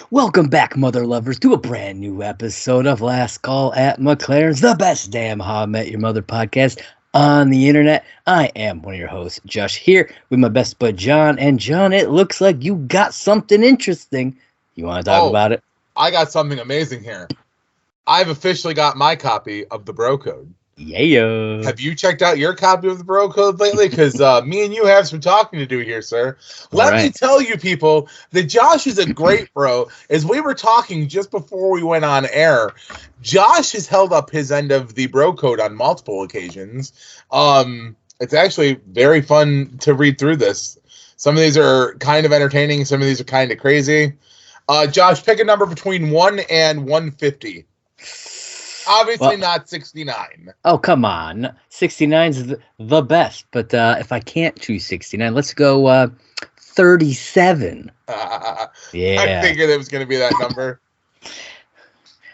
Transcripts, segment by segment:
Welcome back, mother lovers, to a brand new episode of Last Call at McLaren's, the best damn How I Met Your Mother podcast on the internet. I am one of your hosts, Josh, here with my best bud, John. And John, it looks like you got something interesting. You want to talk about it? I got something amazing here. I've officially got my copy of the Bro Code. Yeah. Have you checked out your copy of the Bro Code lately? Because me and you have some talking to do here, sir. Let me tell you, people, that Josh is a great bro. As we were talking just before we went on air, Josh has held up his end of the Bro Code on multiple occasions. It's actually very fun to read through this. Some of these are kind of entertaining. Some of these are kind of crazy. Josh, pick a number between 1 and 150. Obviously not 69. Oh, come on. 69 is the best. But if I can't choose 69, let's go 37. Yeah. Yeah. I figured it was going to be that number.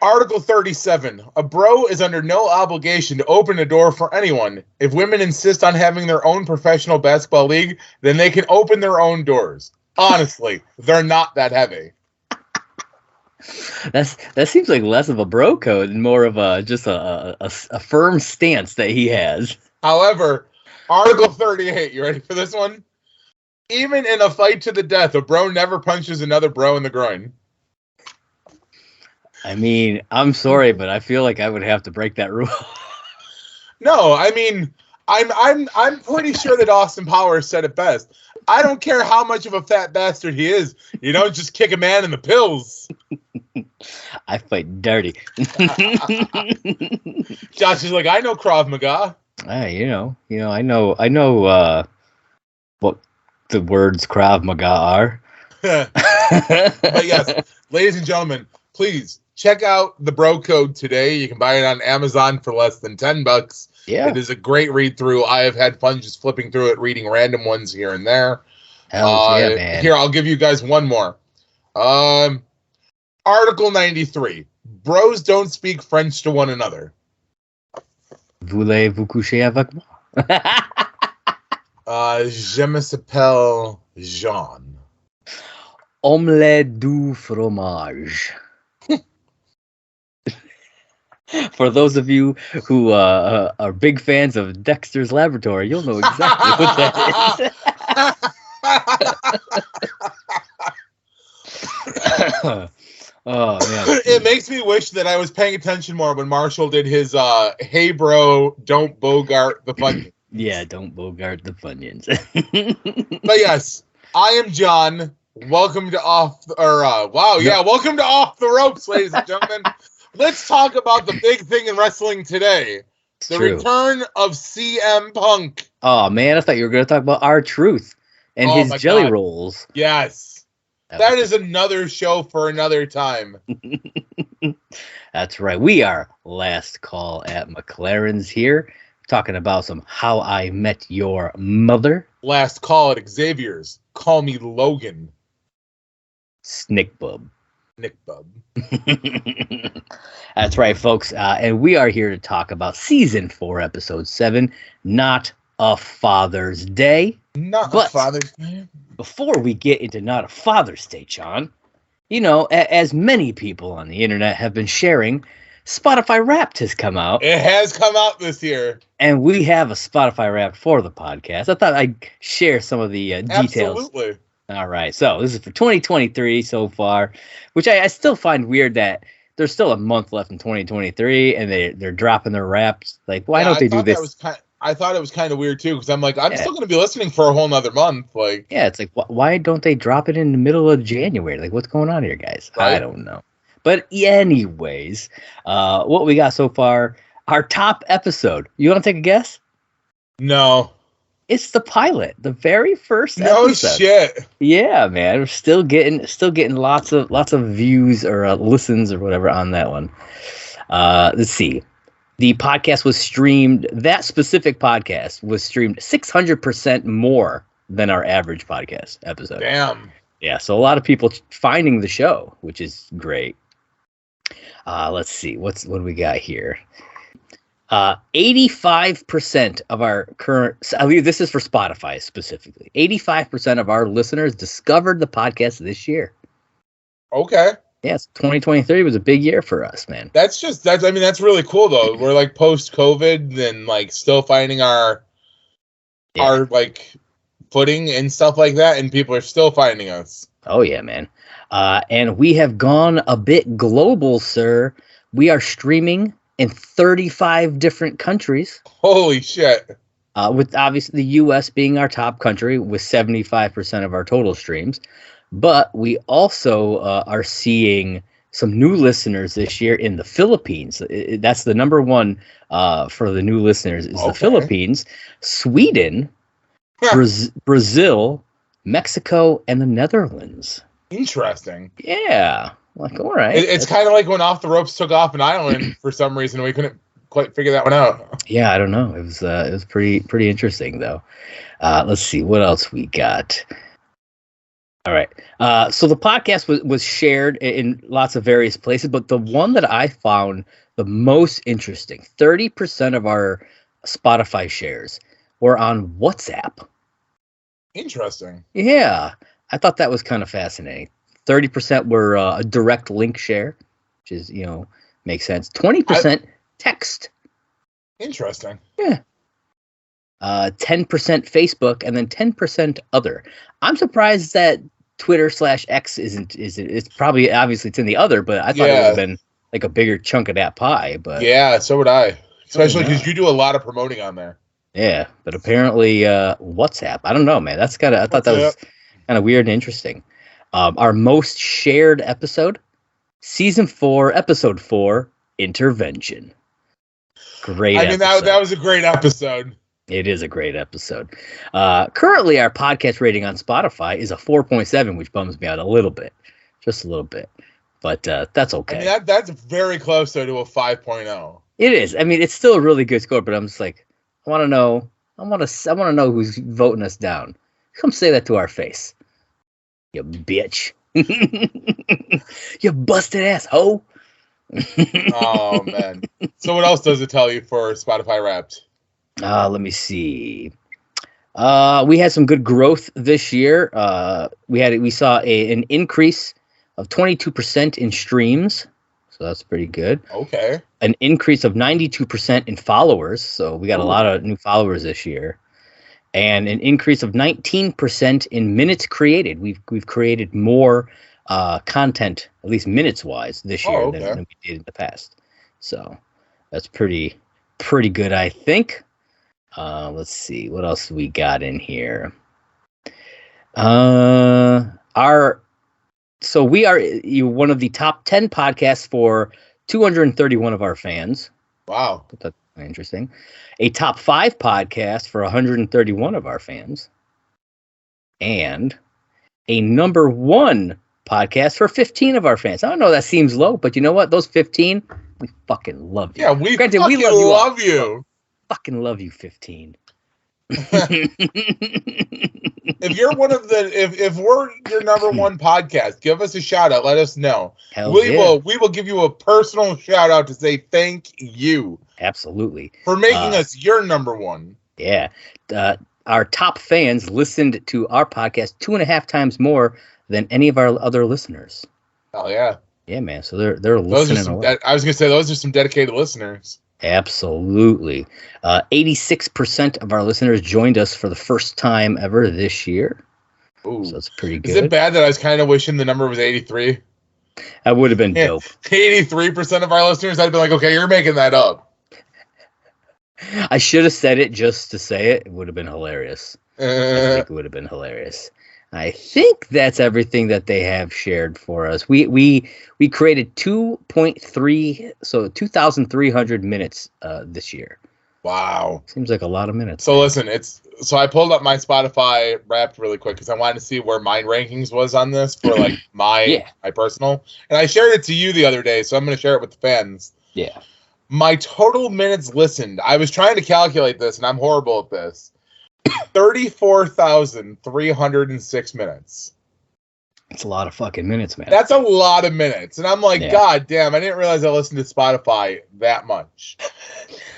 Article 37. A bro is under no obligation to open a door for anyone. If women insist on having their own professional basketball league, then they can open their own doors. Honestly, they're not that heavy. That seems like less of a bro code and more of a firm stance that he has. However, Article 38, you ready for this one? Even in a fight to the death, a bro never punches another bro in the groin. I mean, I'm sorry, but I feel like I would have to break that rule. No, I mean, I'm pretty sure that Austin Powers said it best. I don't care how much of a fat bastard he is. You don't just kick a man in the pills. I fight dirty. Josh is like, I know Krav Maga. I know what the words Krav Maga are. But yes, ladies and gentlemen, please check out the Bro Code today. You can buy it on Amazon for less than $10. Yeah. It is a great read through. I have had fun just flipping through it, reading random ones here and there. Hell yeah, man. Here, I'll give you guys one more. Article 93. Bros don't speak French to one another. Voulez-vous coucher avec moi? Je m'appelle Jean. Omelette du fromage. For those of you who are big fans of Dexter's Laboratory, you'll know exactly what that is. Oh, man. It makes me wish that I was paying attention more when Marshall did his hey bro, don't bogart the Funyuns. Yeah, don't bogart the Funyuns. But yes, I am John. Welcome to welcome to Off the Ropes, ladies and gentlemen. Let's talk about the big thing in wrestling today. The return of CM Punk. Oh, man, I thought you were going to talk about R-Truth and his jelly rolls. Yes. That is another show for another time. That's right. We are Last Call at McLaren's here, talking about some How I Met Your Mother. Last Call at Xavier's. Call me Logan. Snickbub. Nickbub. That's right, folks. And we are here to talk about Season 4, Episode 7, Not a Father's Day. Not a Father's Day. Before we get into Not a Father's Day, John, as many people on the internet have been sharing, Spotify Wrapped has come out. It has come out this year. And we have a Spotify Wrapped for the podcast. I thought I'd share some of the details. Absolutely. All right. So this is for 2023 so far, which I still find weird that there's still a month left in 2023 and they're dropping their Wraps. Like, why don't they do this? I thought it was kind of weird too, because I'm like, I'm still going to be listening for a whole nother month. Like, yeah, it's like, why don't they drop it in the middle of January? Like, what's going on here, guys? Right? I don't know. But anyways, what we got so far, our top episode. You want to take a guess? No. It's the pilot, the very first episode. No shit. Yeah, man, we're still getting lots of views or listens or whatever on that one. Let's see. The podcast was streamed. That specific podcast was streamed 600% more than our average podcast episode. Damn. Yeah, so a lot of people finding the show, which is great. Let's see. What do we got here? 85% of our current, I believe this is for Spotify specifically, 85% of our listeners discovered the podcast this year. Okay. Yes, 2023 was a big year for us, man. That's really cool though. We're like post-COVID and like still finding our like footing and stuff like that, and people are still finding us. Oh yeah, man. And we have gone a bit global, sir. We are streaming in 35 different countries. Holy shit. With obviously the US being our top country with 75% of our total streams. But we also are seeing some new listeners this year in the Philippines. That's the number one for the new listeners is the Philippines, Sweden, Brazil, Mexico, and the Netherlands. Interesting. Yeah. Like, all right. It's kind of like when Off the Ropes took off an island for some reason. We couldn't quite figure that one out. Yeah, I don't know. It was pretty interesting though. Let's see what else we got. All right. So the podcast was shared in lots of various places, but the one that I found the most interesting, 30% of our Spotify shares were on WhatsApp. Interesting. Yeah. I thought that was kind of fascinating. 30% were a direct link share, which is, makes sense. 20% text. Interesting. Yeah. 10% Facebook, and then 10% other. I'm surprised that Twitter/X isn't. It's probably obviously it's in the other, but I thought it would have been like a bigger chunk of that pie. But yeah, so would I. Especially because you do a lot of promoting on there. Yeah, but apparently WhatsApp. I don't know, man. I thought that was kind of weird and interesting. Our most shared episode, season 4, episode 4, Intervention. Great. I mean, that was a great episode. It is a great episode. Currently, our podcast rating on Spotify is a 4.7, which bums me out a little bit, just a little bit, but that's okay. I mean, that's very close though to a 5.0. It is. I mean, it's still a really good score, but I'm just like, I want to know. I want to know who's voting us down. Come say that to our face, you bitch. You busted ass hoe. Oh man. So what else does it tell you for Spotify Wrapped? Let me see. We had some good growth this year. We saw an increase of 22% in streams, so that's pretty good. Okay. An increase of 92% in followers, so we got a lot of new followers this year, and an increase of 19% in minutes created. We've created more content, at least minutes wise, this year than we did in the past. So that's pretty good, I think. Let's see what else we got in here. So we are one of the top 10 podcasts for 231 of our fans. Wow, that's interesting. A top 5 podcast for 131 of our fans, and a number 1 podcast for 15 of our fans. I don't know, that seems low, but you know what? Those 15, we fucking love you. Yeah, we love you. Fucking love you, 15. If you're one of the if we're your number 1 podcast, give us a shout out. Let us know. We will give you a personal shout out to say thank you. Absolutely. For making us your number 1. Yeah. Our top fans listened to our podcast 2.5 times more than any of our other listeners. Oh yeah. Yeah, man. So they're listening a lot. I was gonna say those are some dedicated listeners. Absolutely. 86% of our listeners joined us for the first time ever this year. Ooh. So that's pretty good. Is it bad that I was kind of wishing the number was 83? That would have been dope. 83% of our listeners, I'd be like, okay, you're making that up. I should have said it just to say it. It would have been hilarious. I think it would have been hilarious. I think that's everything that they have shared for us. We created 2,300 minutes this year. Wow. Seems like a lot of minutes. So listen, so I pulled up my Spotify Wrapped really quick because I wanted to see where my rankings was on this for like my personal. And I shared it to you the other day, so I'm going to share it with the fans. Yeah. My total minutes listened, I was trying to calculate this, and I'm horrible at this. 34,306 minutes. It's a lot of fucking minutes, man. That's a lot of minutes. And I'm like, God damn, I didn't realize I listened to Spotify that much.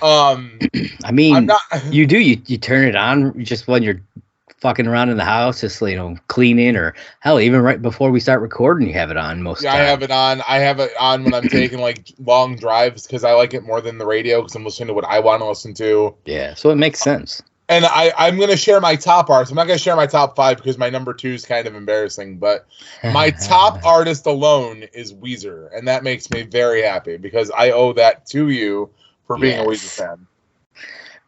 I mean, you do. You turn it on just when you're fucking around in the house, just cleaning, or hell, even right before we start recording, you have it on most. Yeah, I have it on. I have it on when I'm taking like long drives because I like it more than the radio because I'm listening to what I want to listen to. Yeah, so it makes sense. And I'm going to share my top artists. I'm not going to share my top 5 because my number 2 is kind of embarrassing. But my top artist alone is Weezer. And that makes me very happy because I owe that to you for being a Weezer fan.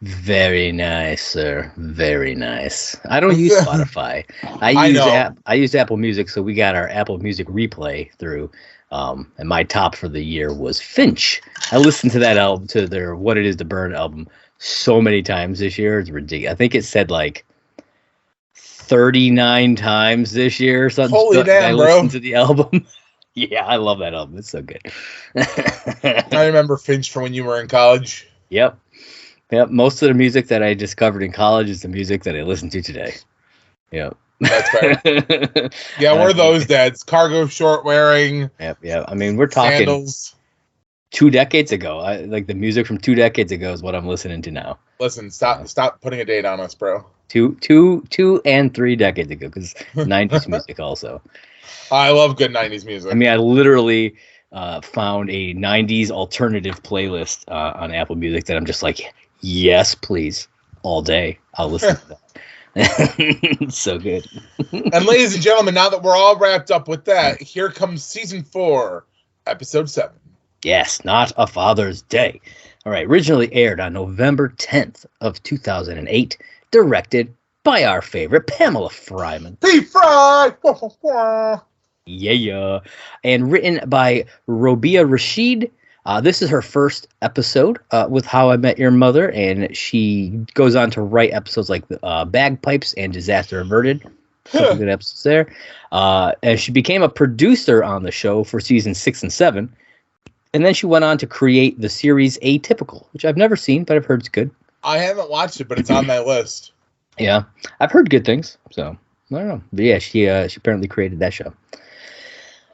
Very nice, sir. Very nice. I don't use Spotify. I use Apple Music, so we got our Apple Music replay through. And my top for the year was Finch. I listened to that album, to their What It Is to Burn album, so many times this year. It's ridiculous. I think it said like 39 times this year or something. Holy damn, bro. I listened to the album. Yeah, I love that album. It's so good. I remember Finch from when you were in college. Yep. Most of the music that I discovered in college is the music that I listen to today. Yep. That's fair. Yeah, we're those dads. Cargo short wearing. Yep. I mean, we're talking sandals. 2 decades ago. Like the music from 2 decades ago is what I'm listening to now. Listen, stop putting a date on us, bro. 2 and 3 decades ago, because 90s music also. I love good 90s music. I mean, I literally found a 90s alternative playlist on Apple Music that I'm just like, yes, please, all day. I'll listen to that. It's so good. And ladies and gentlemen, now that we're all wrapped up with that, here comes season 4, episode 7. Yes, Not a Father's Day. All right, originally aired on November 10th of 2008, directed by our favorite Pamela Fryman. P-Fry! Yeah. And written by Robia Rashid. This is her first episode with How I Met Your Mother, and she goes on to write episodes like Bagpipes and Disaster Averted. Some good episodes there. And she became a producer on the show for season 6 and 7. And then she went on to create the series Atypical, which I've never seen, but I've heard it's good. I haven't watched it, but it's on my list. Yeah, I've heard good things, so I don't know. But yeah, she apparently created that show.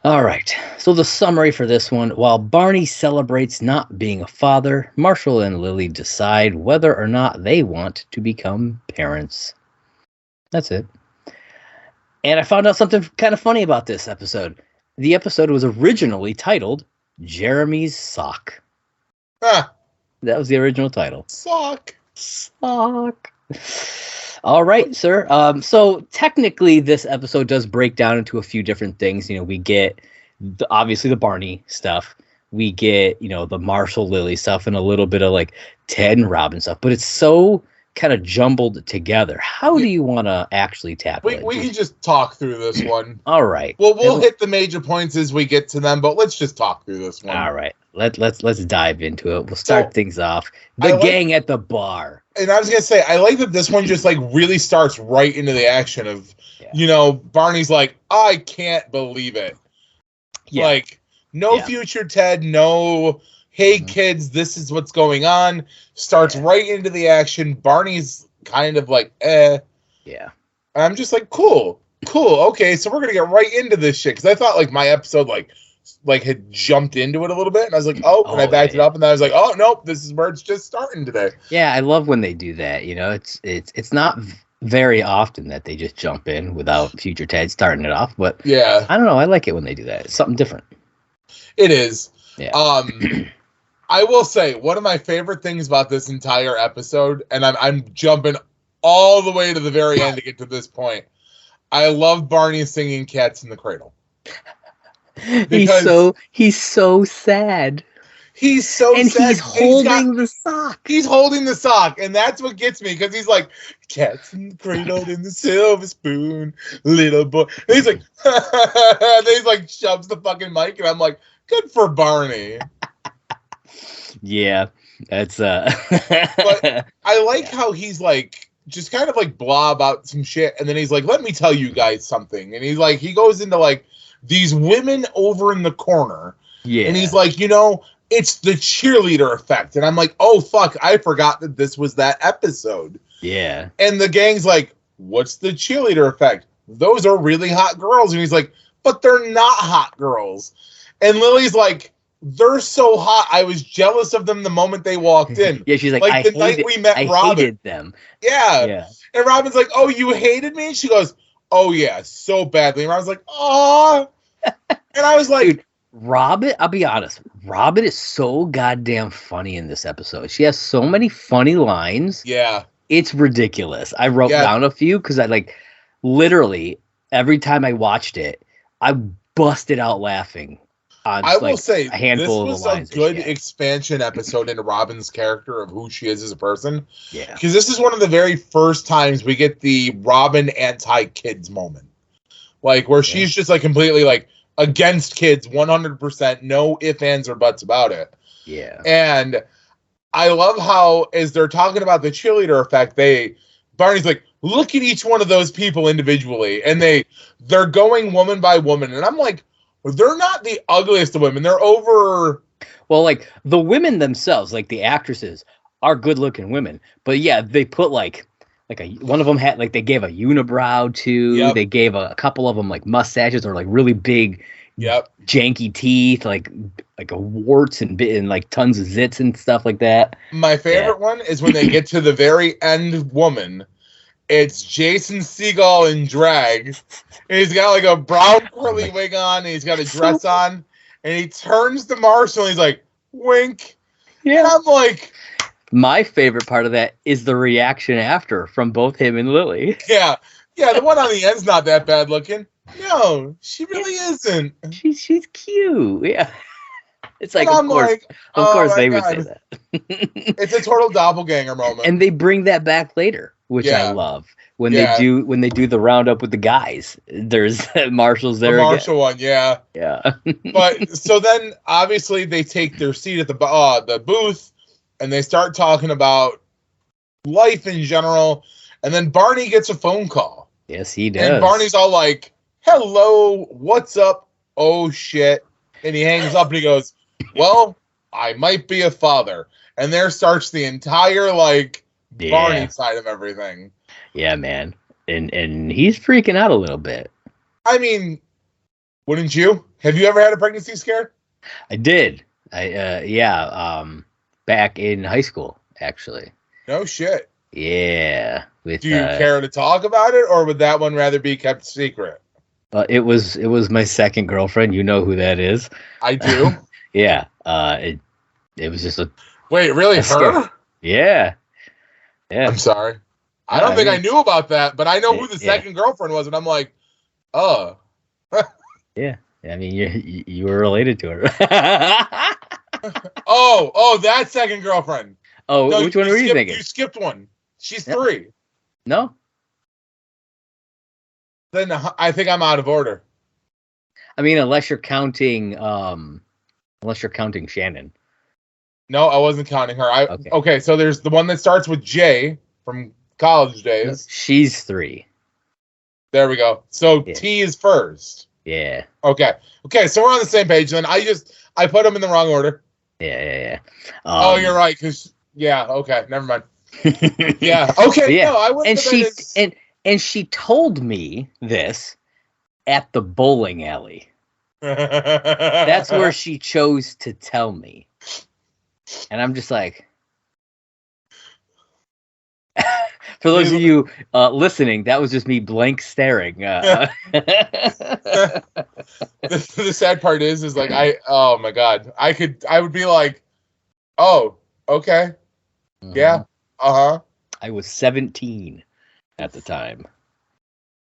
All right, so the summary for this one: while Barney celebrates not being a father, Marshall and Lily decide whether or not they want to become parents. That's it. And I found out something kind of funny about this episode. The episode was originally titled Jeremy's Sock. Huh. That was the original title. Sock. All right, sir. So technically, this episode does break down into a few different things. We get obviously the Barney stuff. We get the Marshall Lily stuff and a little bit of like Ted and Robin stuff. But it's so kind of jumbled together. How do you want to actually tackle it? We can just talk through this one. All right. Well, we'll hit the major points as we get to them, but let's just talk through this one. All right. Let's dive into it. We'll start things off. The gang at the bar. And I was gonna say, I like that this one just like really starts right into the action of, Barney's like, I can't believe it. Yeah. Like, no future Ted, no, hey kids, this is what's going on. Starts right into the action. Barney's kind of like, Yeah. And I'm just like, cool. Okay, so we're gonna get right into this shit because I thought like my episode like had jumped into it a little bit, and I was like, and I backed it up, and then I was like, oh nope, this is where it's just starting today. Yeah, I love when they do that. It's not very often that they just jump in without future Ted starting it off, but yeah, I don't know. I like it when they do that. It's something different. It is. Yeah. I will say one of my favorite things about this entire episode, and I'm jumping all the way to the very end to get to this point. I love Barney singing "Cats in the Cradle." He's so sad. He's so sad. And he's holding the sock. He's holding the sock, and that's what gets me, because he's like, cats in the cradle in the silver spoon, little boy. And he's like, and he's like shoves the fucking mic, and I'm like, good for Barney. Yeah, that's But I like how he's like just kind of like blah about some shit, and then he's like, let me tell you guys something, and he's like, he goes into like these women over in the corner. Yeah. And he's like, it's the cheerleader effect. And I'm like, oh, fuck, I forgot that this was that episode. Yeah. And the gang's like, what's the cheerleader effect? Those are really hot girls. And he's like, but they're not hot girls. And Lily's like, they're so hot. I was jealous of them the moment they walked in. Yeah, she's like, the night we met Robin. hated them. Yeah. And Robin's like, oh, you hated me? And she goes, oh, yeah, so badly. And Robin's like, oh. And I was like, dude, Robin, I'll be honest. Robin is so goddamn funny in this episode. She has so many funny lines. Yeah. It's ridiculous. I wrote down a few because I like literally every time I watched it, I busted out laughing. I will say, a handful this was of the lines a good expansion episode into Robin's character of who she is as a person. Yeah. Because this is one of the very first times we get the Robin anti-kids moment. Like, where she's just, like, completely, like, against kids 100%, no ifs, ands, or buts about it. Yeah. And I love how, as they're talking about the cheerleader effect, Barney's like, look at each one of those people individually. And they're going woman by woman. And I'm like, they're not the ugliest of women. They're over. Well, like the women themselves, like the actresses, are good-looking women. But yeah, they put one of them had they gave a unibrow to. Yep. They gave a couple of them like mustaches or like really big, janky teeth, like a warts and like tons of zits and stuff like that. My favorite one is when they get to the very end woman. It's Jason Segel in drag. And he's got like a brown curly wig on, and he's got a dress on, and he turns to Marshall and he's like, wink. Yeah. And I'm like, my favorite part of that is the reaction after from both him and Lily. Yeah. Yeah, the one on the end's not that bad looking. No, she really isn't. She's cute. Yeah. It's like, of course they would say that. It's a total doppelganger moment. And they bring that back later, which I love. When they do the roundup with the guys, there's Marshall's there. The Marshall one, yeah. Yeah. But so then obviously they take their seat at the booth and they start talking about life in general. And then Barney gets a phone call. Yes, he does. And Barney's all like, hello, what's up? Oh, shit. And he hangs up and he goes, well, I might be a father. And there starts the entire, Barney side of everything. Yeah, man. And he's freaking out a little bit. I mean, wouldn't you? Have you ever had a pregnancy scare? I did. Back in high school, actually. No shit. Yeah. Do you care to talk about it, or would that one rather be kept secret? It was my second girlfriend. You know who that is. I do. Yeah. It was just a. Wait, really? Her? Yeah. Yeah. I'm sorry. I don't think I knew about that, but I know who the second girlfriend was, and I'm like, oh. Yeah. I mean, you were related to her. Oh, that second girlfriend. Oh, no, which one were you thinking? You skipped one. She's 3. No. Then I think I'm out of order. I mean, unless you're counting Shannon. No, I wasn't counting her. Okay, so there's the one that starts with J from college days. She's 3. There we go. So T is first. Yeah. Okay, so we're on the same page. Then I put them in the wrong order. Yeah. Oh, you're right. Okay, never mind. Yeah. Okay. Yeah. No, I wouldn't. And she told me this at the bowling alley. That's where she chose to tell me. And I'm just like, for those of you listening, that was just me blank staring. The sad part is like, oh my God, I would be like, oh, okay. Mm-hmm. Yeah. Uh-huh. I was 17 at the time.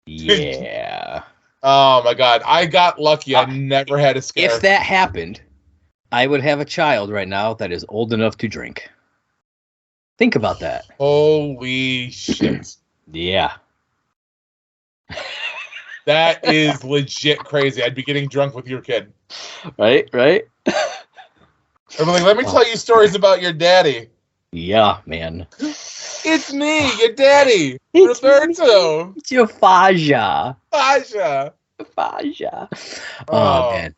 Yeah. Oh my God. I got lucky. I never had a scare. If that happened, I would have a child right now that is old enough to drink. Think about that. Holy shit. Yeah. That is legit crazy. I'd be getting drunk with your kid. Right? I'm like, let me tell you stories about your daddy. Yeah, man. It's me, your daddy, Roberto. It's your Faja. Faja. Oh, man.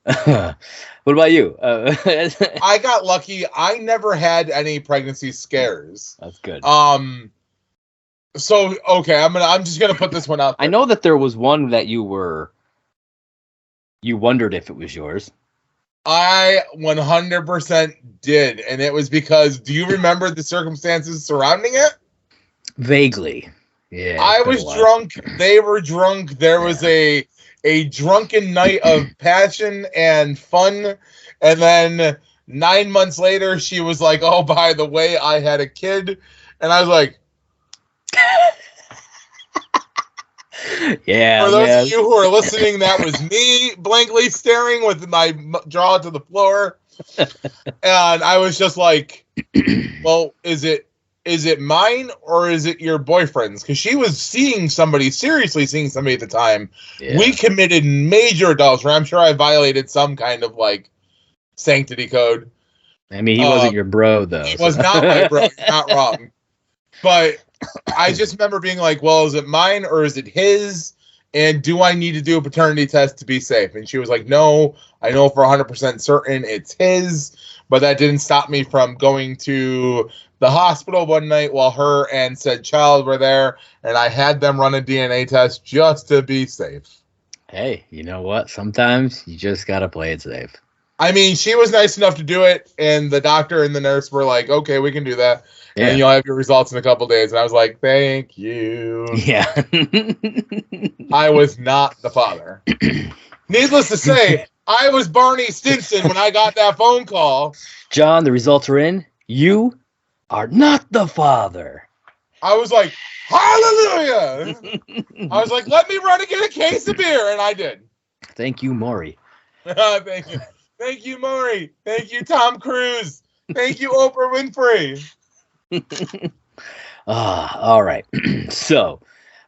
What about you? I got lucky. I never had any pregnancy scares. That's good. So okay, I'm just gonna put this one out there. I know that there was one that you wondered if it was yours. I 100% did, and it was because, do you remember the circumstances surrounding it? Vaguely, Yeah. I was drunk. They were drunk. There was a drunken night of passion and fun. And then 9 months later, she was like, oh, by the way, I had a kid. And I was like, yeah. For those of you who are listening, that was me blankly staring with my jaw to the floor. And I was just like, well, is it mine or is it your boyfriend's? Because she was seriously seeing somebody at the time. Yeah. We committed major adultery. I'm sure I violated some kind of like sanctity code. I mean, he wasn't your bro, though. He was not my bro. Not wrong. But I just remember being like, well, is it mine or is it his? And do I need to do a paternity test to be safe? And she was like, no, I know for 100% certain it's his. But that didn't stop me from going to the hospital one night while her and said child were there. And I had them run a DNA test just to be safe. Hey, you know what? Sometimes you just got to play it safe. I mean, she was nice enough to do it. And the doctor and the nurse were like, okay, we can do that. Yeah. And you'll have your results in a couple days. And I was like, thank you. Yeah. I was not the father. Needless to say, I was Barney Stinson when I got that phone call. John, the results are in. You are not the father. I was like, hallelujah. I was like, let me run and get a case of beer. And I did. Thank you, Maury. Thank you. Thank you, Maury. Thank you, Tom Cruise. Thank you, Oprah Winfrey. All right. So,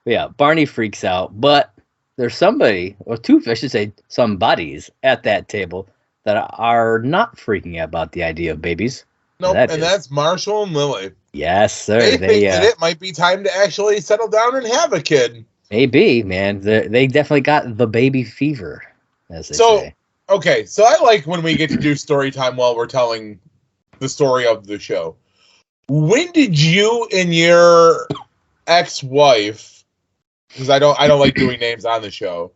yeah, Barney freaks out, but there's somebody, or two, I should say, somebodies at that table that are not freaking out about the idea of babies. Nope, and that's Marshall and Lily. Yes, sir. They think that it might be time to actually settle down and have a kid. Maybe, man. They definitely got the baby fever, as they say. Okay, so I like when we get to do story time while we're telling the story of the show. When did you and your ex-wife, because I don't like doing names on the show,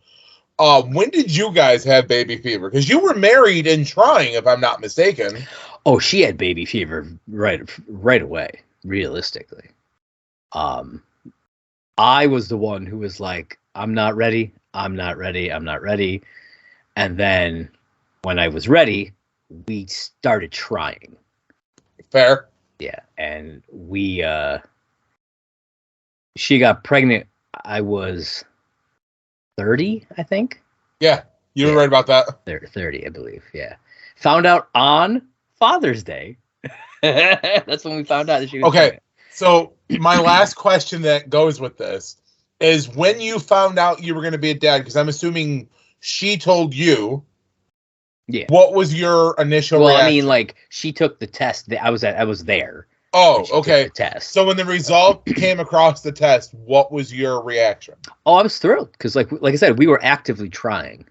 when did you guys have baby fever? Because you were married and trying, if I'm not mistaken. Oh, she had baby fever right away, realistically. I was the one who was like, I'm not ready. I'm not ready. I'm not ready. And then when I was ready, we started trying. Fair. Yeah. And she got pregnant. I was 30, I think. Yeah. You were right about that. 30, I believe. Yeah. Found out on Father's Day. That's when we found out that she was pregnant. So my last question that goes with this is when you found out you were going to be a dad, because I'm assuming she told you. Yeah. What was your initial reaction? I mean, like, she took the test. I was there. Oh, okay. The test. So when the result came across the test, what was your reaction? Oh, I was thrilled because, like I said, we were actively trying.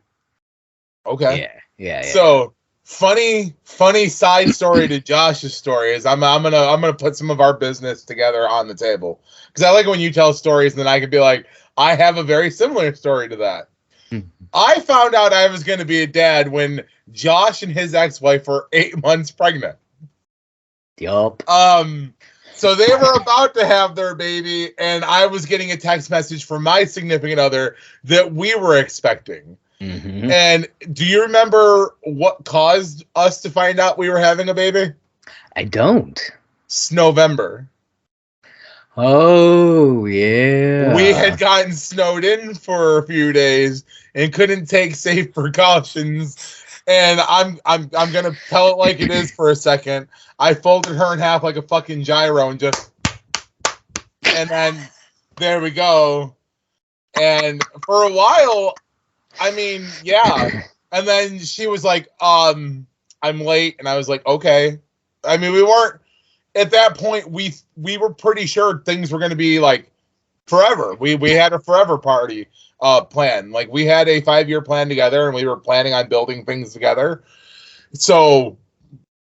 Okay. Yeah. So funny side story to Josh's story is I'm gonna put some of our business together on the table because I like it when you tell stories and then I can be like, I have a very similar story to that. I found out I was going to be a dad when Josh and his ex-wife were 8 months pregnant. Yup. So they were about to have their baby, and I was getting a text message from my significant other that we were expecting. Mm-hmm. And do you remember what caused us to find out we were having a baby? I don't. November. Oh, yeah. We had gotten snowed in for a few days and couldn't take safe precautions. And I'm gonna tell it like it is for a second. I folded her in half like a fucking gyro and then there we go. And for a while, I mean, yeah. And then she was like, I'm late, and I was like, okay. I mean, we weren't at that point. We were pretty sure things were going to be like forever. We had a forever party plan. Like we had a 5-year plan together, and we were planning on building things together. So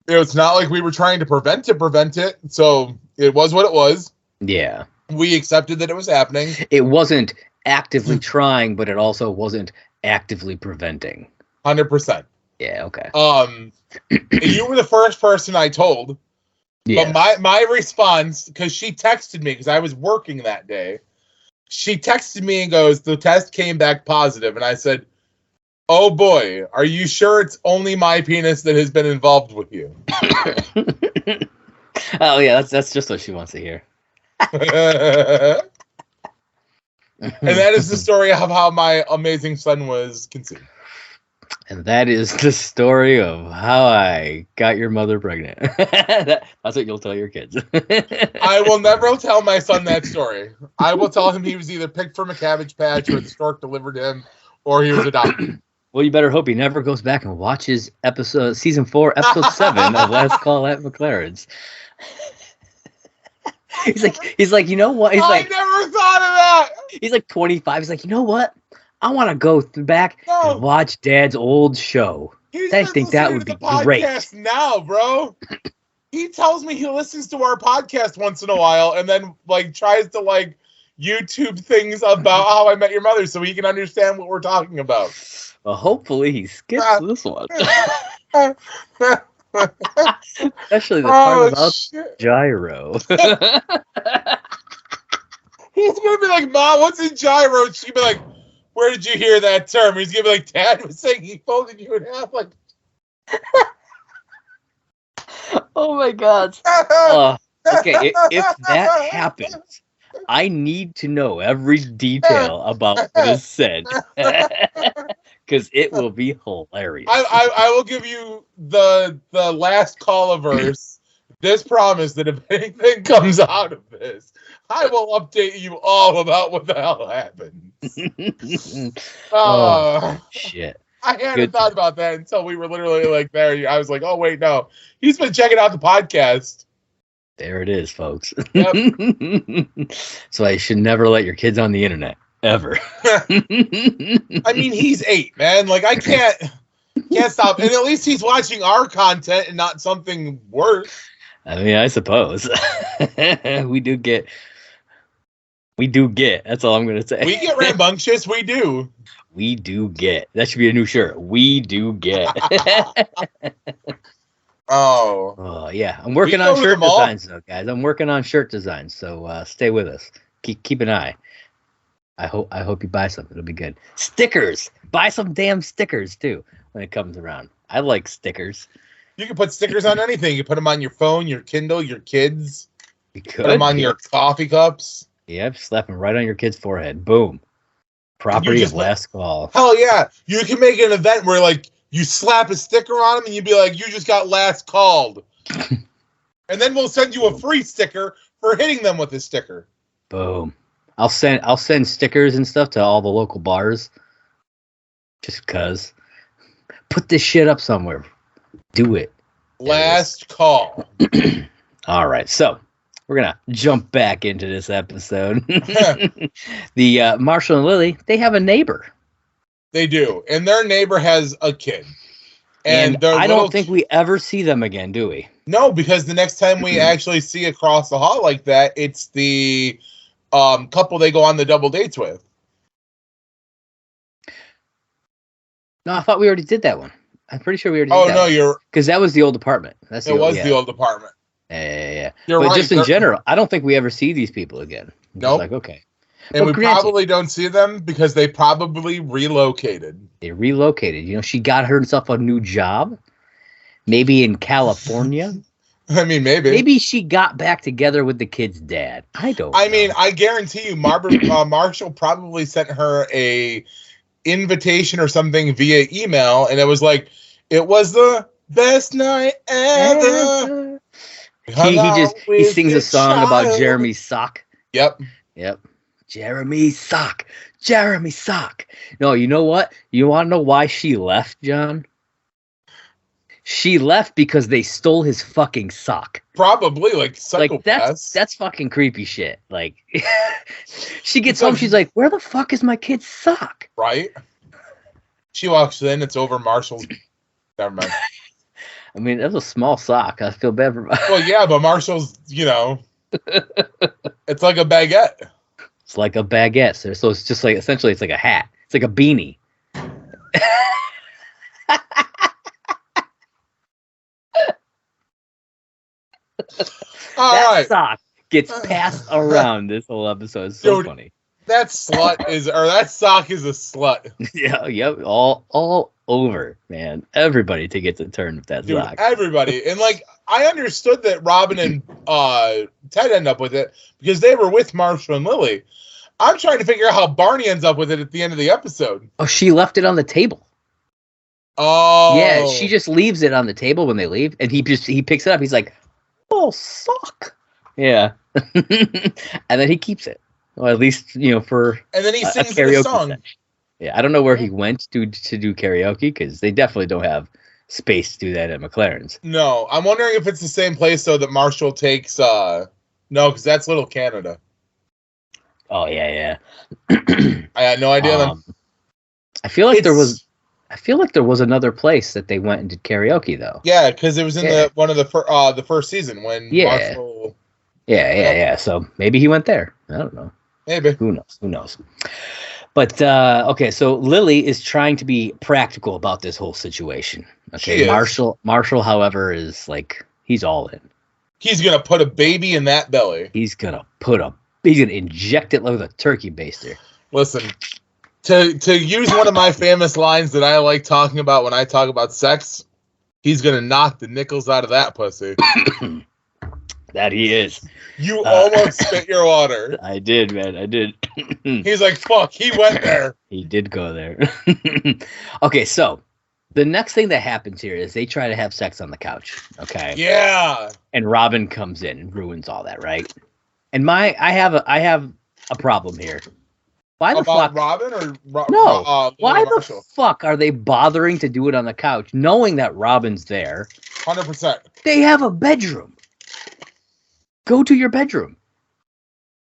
it's not like we were trying to prevent it. So it was what it was. Yeah. We accepted that it was happening. It wasn't actively trying, but it also wasn't actively preventing. 100%. Yeah. Okay. You were the first person I told. Yeah. But my response, because she texted me because I was working that day, she texted me and goes, the test came back positive. And I said, oh boy, are you sure it's only my penis that has been involved with you? Oh yeah, that's just what she wants to hear. And that is the story of how my amazing son was conceived. And that is the story of how I got your mother pregnant. That's what you'll tell your kids. I will never tell my son that story. I will tell him he was either picked from a Cabbage Patch or the stork delivered him, or he was adopted. Well, you better hope he never goes back and watches season 4, episode 7 of Last Call at McLaren's. He's like, you know what? I never thought of that. He's like 25. He's like, you know what? I want to go back and watch Dad's old show. I think that would be great. Now, bro. He tells me he listens to our podcast once in a while and then like tries to like YouTube things about How I Met Your Mother so he can understand what we're talking about. Well, hopefully he skips this one. Especially the part about gyro. He's gonna be like, Mom, what's a gyro? She'd be like, where did you hear that term? He's gonna be like, Dad was saying he folded you in half. Like, oh my God. Okay, if that happens, I need to know every detail about what is said. Because it will be hilarious. I will give you the last call of verse. This promise that if anything comes out of this, I will update you all about what the hell happens. Oh, shit. I hadn't thought about that until we were literally like there. I was like, oh, wait, no. He's been checking out the podcast. There it is, folks. Yep. So I should never let your kids on the internet. Ever. I mean, he's 8, man. Like, I can't stop. And at least he's watching our content and not something worse. I mean, I suppose. We do get. That's all I'm going to say. We get rambunctious. We do. We do get. That should be a new shirt. We do get. Oh, yeah. I'm working on shirt designs, though, guys. I'm working on shirt designs. So stay with us. Keep an eye. I hope you buy something. It'll be good. Stickers. Buy some damn stickers too when it comes around. I like stickers. You can put stickers on anything. You put them on your phone, your Kindle, your kids. You could put them on your coffee cups. Yep, slap them right on your kid's forehead. Boom. Property of Last Call. Hell yeah. You can make an event where like you slap a sticker on them and you'd be like, you just got last called. And then we'll send you a free sticker for hitting them with a sticker. Boom. I'll send stickers and stuff to all the local bars. Just because. Put this shit up somewhere. Do it. Last call. All right. So we're going to jump back into this episode. The Marshall and Lily, they have a neighbor. They do. And their neighbor has a kid. And I don't think we ever see them again, do we? No, because the next time we actually see across the hall like that, it's the couple they go on the double dates with. No, I thought we already did that one. I'm pretty sure we already did that. Oh, no, you're... Because that was the old apartment. The old apartment. Yeah. You're but right. Just in general, I don't think we ever see these people again. Nope. Like, okay. And we probably don't see them because they probably relocated. They relocated. You know, she got herself a new job. Maybe in California. I mean, maybe. Maybe she got back together with the kid's dad. I don't know. I mean, I guarantee you Marshall probably sent her a invitation or something via email, and it was like, it was the best night ever. He sings a song about Jeremy's sock. Yep. Jeremy's sock. No, you know what? You want to know why she left, John? She left because they stole his fucking sock. Probably, like psychopaths. That's fucking creepy shit. Like, she gets home, she's like, where the fuck is my kid's sock? Right? She walks in, it's over Marshall's. Never mind. I mean, that was a small sock. I feel bad for Well, yeah, but Marshall's, you know, it's like a baguette. It's like a baguette. So it's just like, essentially, it's like a hat. It's like a beanie. All that right. sock gets passed around this whole episode. It's so funny. That sock is a slut. Yeah, yep, all over, man. Everybody to get the turn with that Dude, sock. everybody. And like I understood that Robin and Ted end up with it because they were with Marshall and Lily. I'm trying to figure out how Barney ends up with it at the end of the episode. Oh, she left it on the table. Oh. Yeah, she just leaves it on the table when they leave, and he picks it up. He's like, "Oh, sock." Yeah. And then he keeps it. Well, at least, for and then he sings a karaoke the song. Session. Yeah, I don't know where he went to do karaoke because they definitely don't have space to do that at McLaren's. No, I'm wondering if it's the same place though that Marshall takes. No, because that's Little Canada. Oh yeah. I had no idea. I feel like there was another place that they went and did karaoke though. Yeah, because it was in the first season when Marshall. Yeah. So maybe he went there. I don't know. Maybe. Who knows? But okay, so Lily is trying to be practical about this whole situation. Okay, Marshall, however, is like he's all in. He's gonna put a baby in that belly. He's gonna inject it with a turkey baster. Listen, to use one of my famous lines that I like talking about when I talk about sex, he's gonna knock the nickels out of that pussy. That he is. You almost spit your water. I did, man. I did. He's like, fuck, he went there. He did go there. Okay, so the next thing that happens here is they try to have sex on the couch. Okay. Yeah. And Robin comes in and ruins all that, right? And I have a problem here. Why the fuck? Robin or no? Why the fuck are they bothering to do it on the couch, knowing that Robin's there? 100%. They have a bedroom. Go to your bedroom.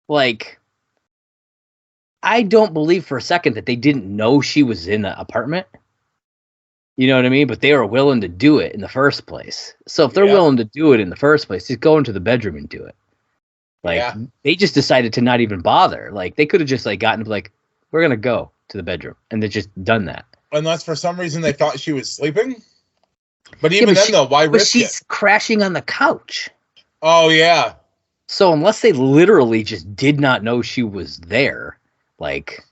Like, I don't believe for a second that they didn't know she was in the apartment. You know what I mean? But they were willing to do it in the first place. So if they're willing to do it in the first place, just go into the bedroom and do it. Like, they just decided to not even bother. Like, they could have just gotten like, we're gonna go to the bedroom, and they just done that. Unless for some reason they thought she was sleeping. But even then, though, why risk it? She's crashing on the couch. Oh yeah. So unless they literally just did not know she was there, like,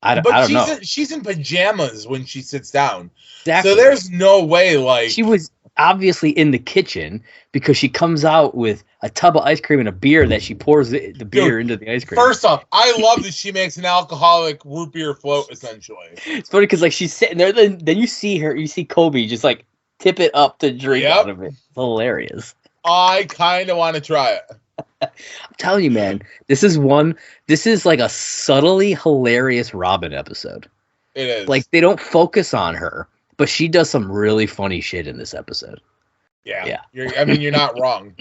I don't know. She's in pajamas when she sits down. Exactly. So there's no way, like... She was obviously in the kitchen because she comes out with a tub of ice cream and a beer that she pours the beer into the ice cream. First off, I love that she makes an alcoholic root beer float, essentially. It's funny because, like, she's sitting there, then you see Kobe just, like, tip it up to drink out of it. It's hilarious. I kind of want to try it. I'm telling you, man, this is like a subtly hilarious Robin episode. It is. Like, they don't focus on her, but she does some really funny shit in this episode. Yeah. You're not wrong.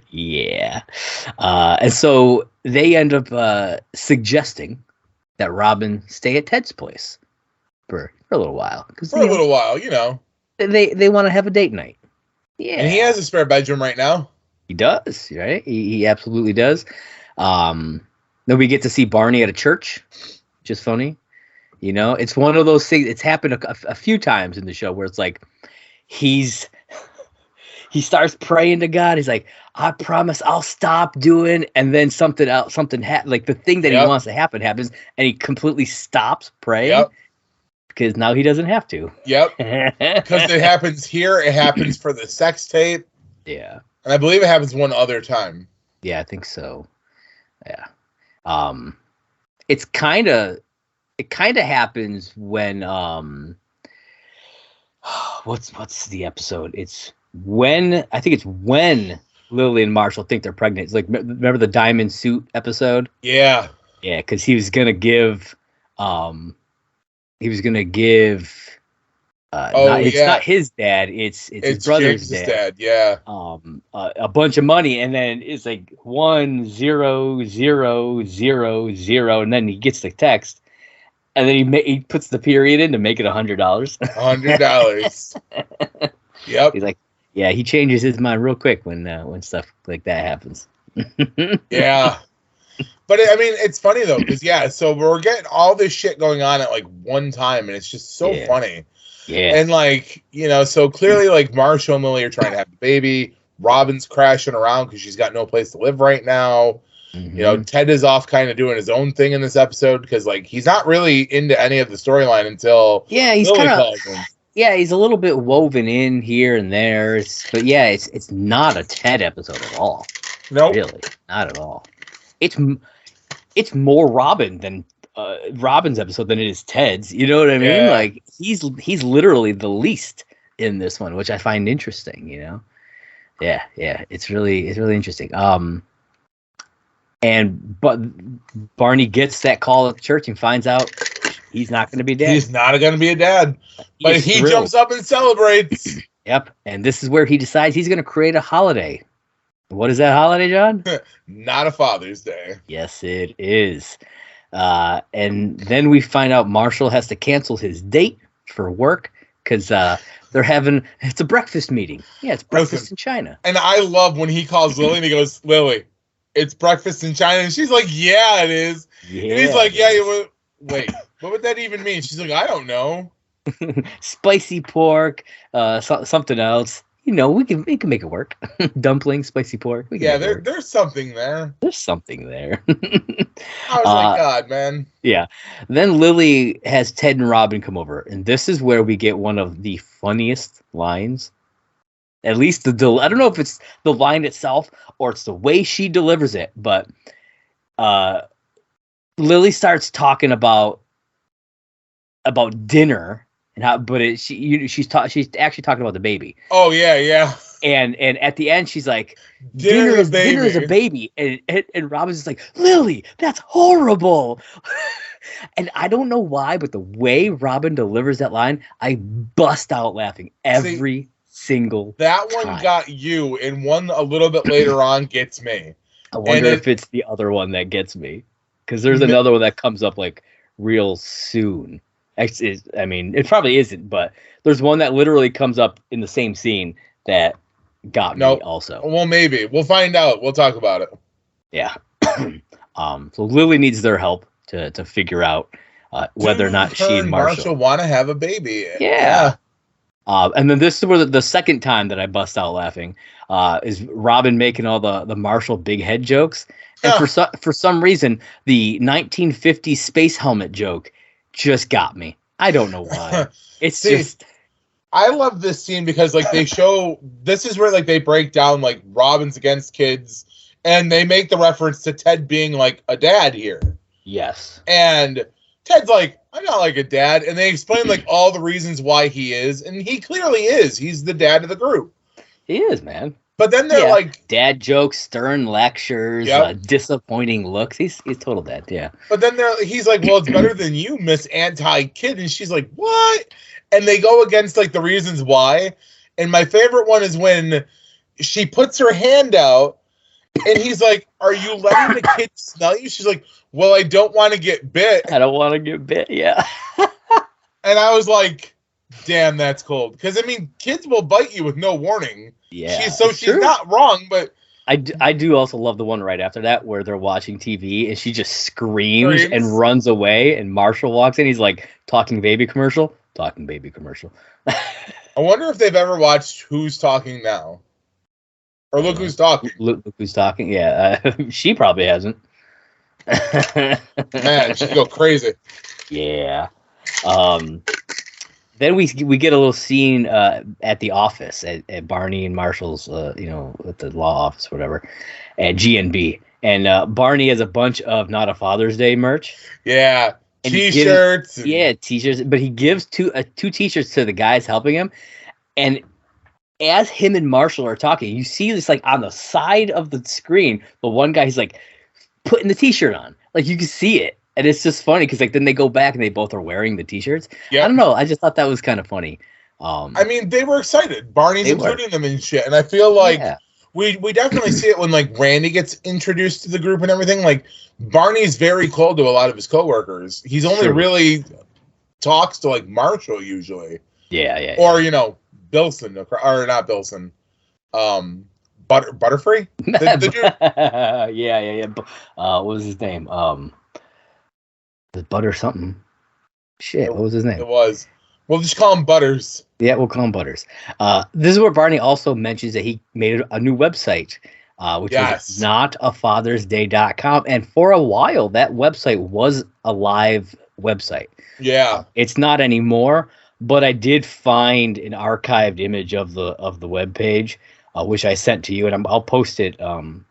Yeah. And so they end up suggesting that Robin stay at Ted's place for a little while. For a little while, you know. They want to have a date night. Yeah. And he has a spare bedroom right now. He does, right? He absolutely does. Then we get to see Barney at a church, which is funny. You know, it's one of those things. It's happened a few times in the show where it's like he starts praying to God. He's like, I promise I'll stop doing. And then something happens. Like the thing that he wants to happen happens. And he completely stops praying because now he doesn't have to. Yep. Because it happens here. It happens for the sex tape. Yeah. And I believe it happens one other time. Yeah, I think so. Yeah. It kind of happens when what's the episode? It's when Lily and Marshall think they're pregnant. It's like, remember the diamond suit episode? Yeah. Yeah, because he was gonna give it's not his dad, it's his brother's dad. Yeah. A bunch of money, and then it's like 10000, and then he gets the text, and then he puts the period in to make it $100. $100. Yep. He's like, yeah, he changes his mind real quick when stuff like that happens. Yeah. But I mean, it's funny though, because so we're getting all this shit going on at like one time, and it's just so funny. Yeah. And like, you know, so clearly like Marshall and Lily are trying to have a baby. Robin's crashing around because she's got no place to live right now. You know, Ted is off kind of doing his own thing in this episode because, like, he's not really into any of the storyline until he's Lily kind of calls him. Yeah, he's a little bit woven in here and there. But yeah, it's not a Ted episode at all. No, really, not at all. It's more Robin than Robin's episode than it is Ted's. You know what I mean? Like he's literally the least in this one, which I find interesting. You know? Yeah, it's really interesting. But Barney gets that call at the church and finds out he's not going to be dad. He's not going to be a dad. But he jumps up and celebrates. Yep. And this is where he decides he's going to create a holiday. What is that holiday, John? Not a Father's Day. Yes, it is. And then we find out Marshall has to cancel his date for work because it's a breakfast meeting. Yeah, it's breakfast in China. And I love when he calls Lily and he goes, Lily, it's breakfast in China. And she's like, yeah, it is. Yeah, and he's like, yeah, wait, what would that even mean? She's like, I don't know. Spicy pork, something else. You know, we can make it work. Dumpling, spicy pork. There's something there. There's something there. I was like, God, man. Yeah. Then Lily has Ted and Robin come over, and this is where we get one of the funniest lines. At least I don't know if it's the line itself or it's the way she delivers it, but Lily starts talking about dinner and how, but she's actually talking about the baby. Oh yeah. And at the end she's like, dinner is a baby, and Robin's just like, Lily, that's horrible. And I don't know why, but the way Robin delivers that line, I bust out laughing every single that one time. Got you, and one a little bit later on gets me. I wonder if it's the other one that gets me, because there's another one that comes up like real soon. I mean, it probably isn't, but there's one that literally comes up in the same scene that got me also. Well, maybe. We'll find out. We'll talk about it. Yeah. So Lily needs their help to figure out whether or not she and Marshall want to have a baby. Yeah. And then this is where the second time that I bust out laughing is Robin making all the Marshall big head jokes. And for some reason, the 1950s space helmet joke just got me. I don't know why. It's just... I love this scene because, like, they show... This is where, like, they break down, like, Robin's against kids, and they make the reference to Ted being, like, a dad here. Yes. And Ted's like, I'm not like a dad. And they explain, like, all the reasons why he is. And he clearly is. He's the dad of the group. He is, man. But then they're like... Dad jokes, stern lectures, disappointing looks. He's total dad, yeah. But then he's like, well, it's better than you, Miss Anti-Kid. And she's like, what? And they go against, like, the reasons why. And my favorite one is when she puts her hand out, and he's like, are you letting the kid smell you? She's like, well, I don't want to get bit. I don't want to get bit, yeah. And I was like, damn, that's cold. Because, I mean, kids will bite you with no warning. Yeah. She's not wrong, but... I do also love the one right after that where they're watching TV and she just screams and runs away, and Marshall walks in. He's like, talking baby commercial. I wonder if they've ever watched Who's Talking Now. Or Look Who's Talking. Look Who's Talking, yeah. She probably hasn't. Man, she'd go crazy. Yeah. Then we get a little scene at the office at Barney and Marshall's, at the law office, whatever, at GNB. And Barney has a bunch of Not a Father's Day merch. Yeah, and T-shirts. T-shirts. But he gives two T-shirts to the guys helping him. And as him and Marshall are talking, you see this, like, on the side of the screen, the one guy, he's like putting the T-shirt on. Like, you can see it. And it's just funny because, like, then they go back and they both are wearing the T-shirts. Yep. I don't know. I just thought that was kind of funny. I mean, they were excited. Barney's including them and shit. And I feel like we definitely see it when, like, Randy gets introduced to the group and everything. Like, Barney's very cold to a lot of his coworkers. He's only really talks to, like, Marshall usually. Yeah. Or, Bilson. Or not Bilson. Butterfree? The dude? Yeah. What was his name? Butter something. Shit, what was his name? It was. We'll just call him Butters. Yeah, we'll call him Butters. This is where Barney also mentions that he made a new website which was notafathersday.com. And for a while, that website was a live website. Yeah. It's not anymore, but I did find an archived image of the webpage, which I sent to you, and I'll post it on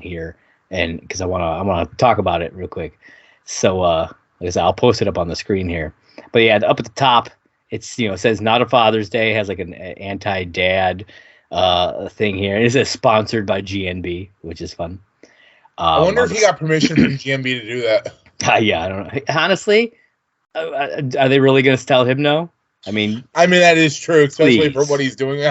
here, and because I want to talk about it real quick. So like I said, I'll post it up on the screen here. But yeah, up at the top, it's it says Not a Father's Day, has like an anti-dad thing here. It says sponsored by GNB, which is fun. I wonder if he got permission from GNB to do that. Yeah, I don't know. Honestly, are they really going to tell him no? I mean, that is true, especially for what he's doing.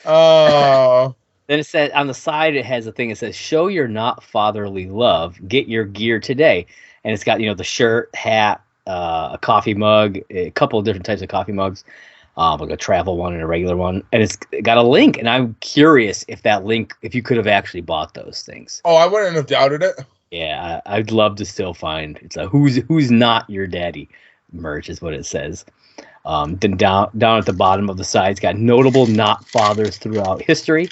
Oh. Then it says on the side, it has a thing that says, "Show your not fatherly love. Get your gear today." And it's got the shirt, hat, a coffee mug, a couple of different types of coffee mugs, like a travel one and a regular one, and it's got a link. And I'm curious if you could have actually bought those things. Oh, I wouldn't have doubted it. Yeah, I'd love to still find it's a who's not your daddy merch is what it says. Then down at the bottom of the side, it's got notable not fathers throughout history.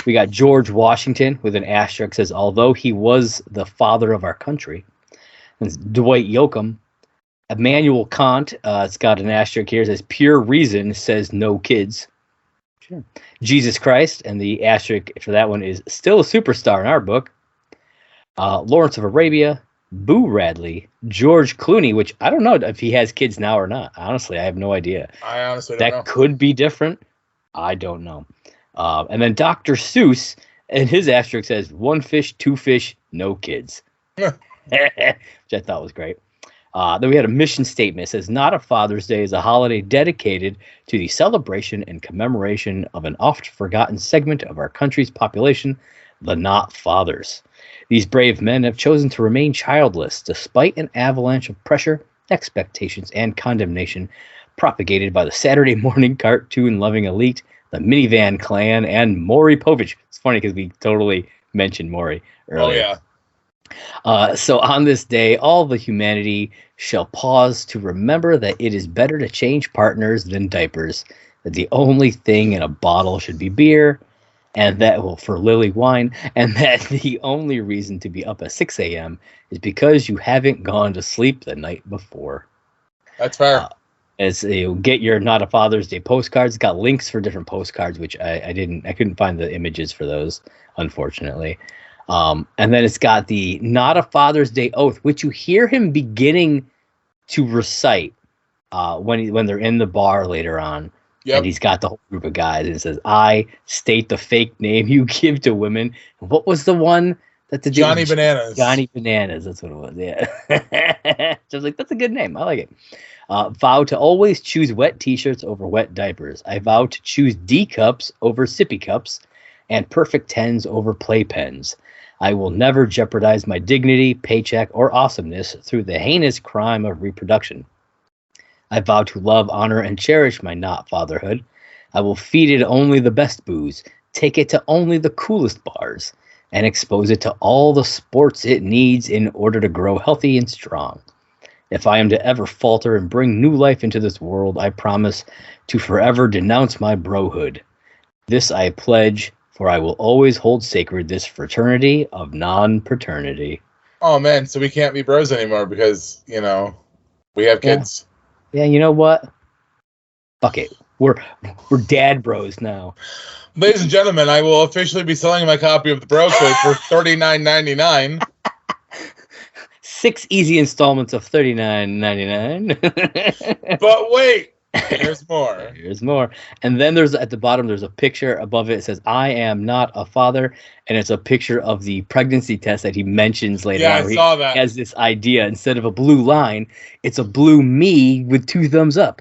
We got George Washington with an asterisk, says, although he was the father of our country. And Dwight Yoakam. Immanuel Kant, it's got an asterisk here, says pure reason says no kids. Sure. Jesus Christ, and the asterisk for that one is still a superstar in our book. Lawrence of Arabia, Boo Radley, George Clooney, which I don't know if he has kids now or not. Honestly, I have no idea. I honestly don't know. That could be different. I don't know. And then Dr. Seuss, and his asterisk says, 1 fish, 2 fish, no kids. Which I thought was great. Then we had a mission statement. It says, Not a Father's Day is a holiday dedicated to the celebration and commemoration of an oft-forgotten segment of our country's population, the not fathers. These brave men have chosen to remain childless despite an avalanche of pressure, expectations, and condemnation propagated by the Saturday morning cartoon-loving elite, the Minivan Clan, and Maury Povich. It's funny because we totally mentioned Maury earlier. Oh, yeah. So on this day, all the humanity shall pause to remember that it is better to change partners than diapers, that the only thing in a bottle should be beer, and that for Lily wine, and that the only reason to be up at 6 a.m. is because you haven't gone to sleep the night before. That's fair. As you get your Not a Father's Day postcards, it's got links for different postcards, which I couldn't find the images for those, unfortunately. And then it's got the Not a Father's Day oath, which you hear him beginning to recite when they're in the bar later on. Yep. And he's got the whole group of guys, and it says, I state the fake name you give to women. What was the one that the Johnny Bananas? Johnny Bananas, that's what it was, yeah. So I was like, that's a good name. I like it. Vow to always choose wet t-shirts over wet diapers. I vow to choose D cups over sippy cups and perfect tens over playpens. I will never jeopardize my dignity, paycheck, or awesomeness through the heinous crime of reproduction. I vow to love, honor, and cherish my not fatherhood. I will feed it only the best booze, take it to only the coolest bars, and expose it to all the sports it needs in order to grow healthy and strong. If I am to ever falter and bring new life into this world, I promise to forever denounce my brohood. This I pledge, for I will always hold sacred this fraternity of non-paternity. Oh, man, so we can't be bros anymore because, we have kids. Yeah, you know what? Fuck it. We're dad bros now. Ladies and gentlemen, I will officially be selling my copy of the Bro Code for $39.99. 6 easy installments of $39.99. But wait, there's more. There's more. And then there's at the bottom, there's a picture above it. It says, I am not a father. And it's a picture of the pregnancy test that he mentions later on. Yeah, I saw that. He has this idea. Instead of a blue line, it's a blue me with 2 thumbs up.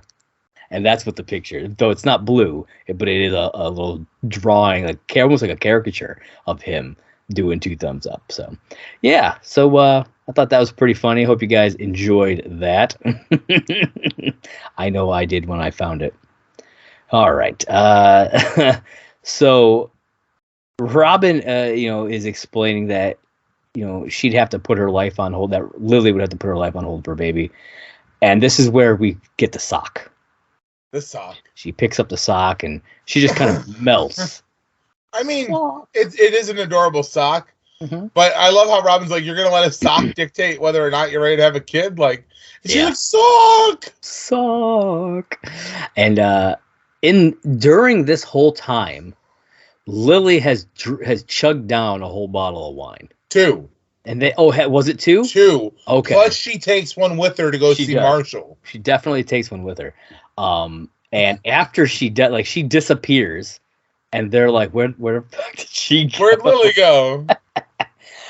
And that's what the picture, though it's not blue, but it is a little drawing, almost like a caricature of him doing 2 thumbs up. So, yeah. So I thought that was pretty funny. I hope you guys enjoyed that. I know I did when I found it. All right. So Robin, is explaining that, she'd have to put her life on hold, that Lily would have to put her life on hold for a baby. And this is where we get the sock. The sock. She picks up the sock and she just kind of melts. I mean, it is an adorable sock, but I love how Robin's like, you're going to let a sock dictate whether or not you're ready to have a kid? Like, she's like, sock. And during this whole time, Lily has chugged down a whole bottle of wine. 2. And was it 2? 2. Okay. Plus she takes one with her to go see Marshall. She definitely takes one with her. And after she disappears, and they're like, where the fuck did she go? Where'd Lily go?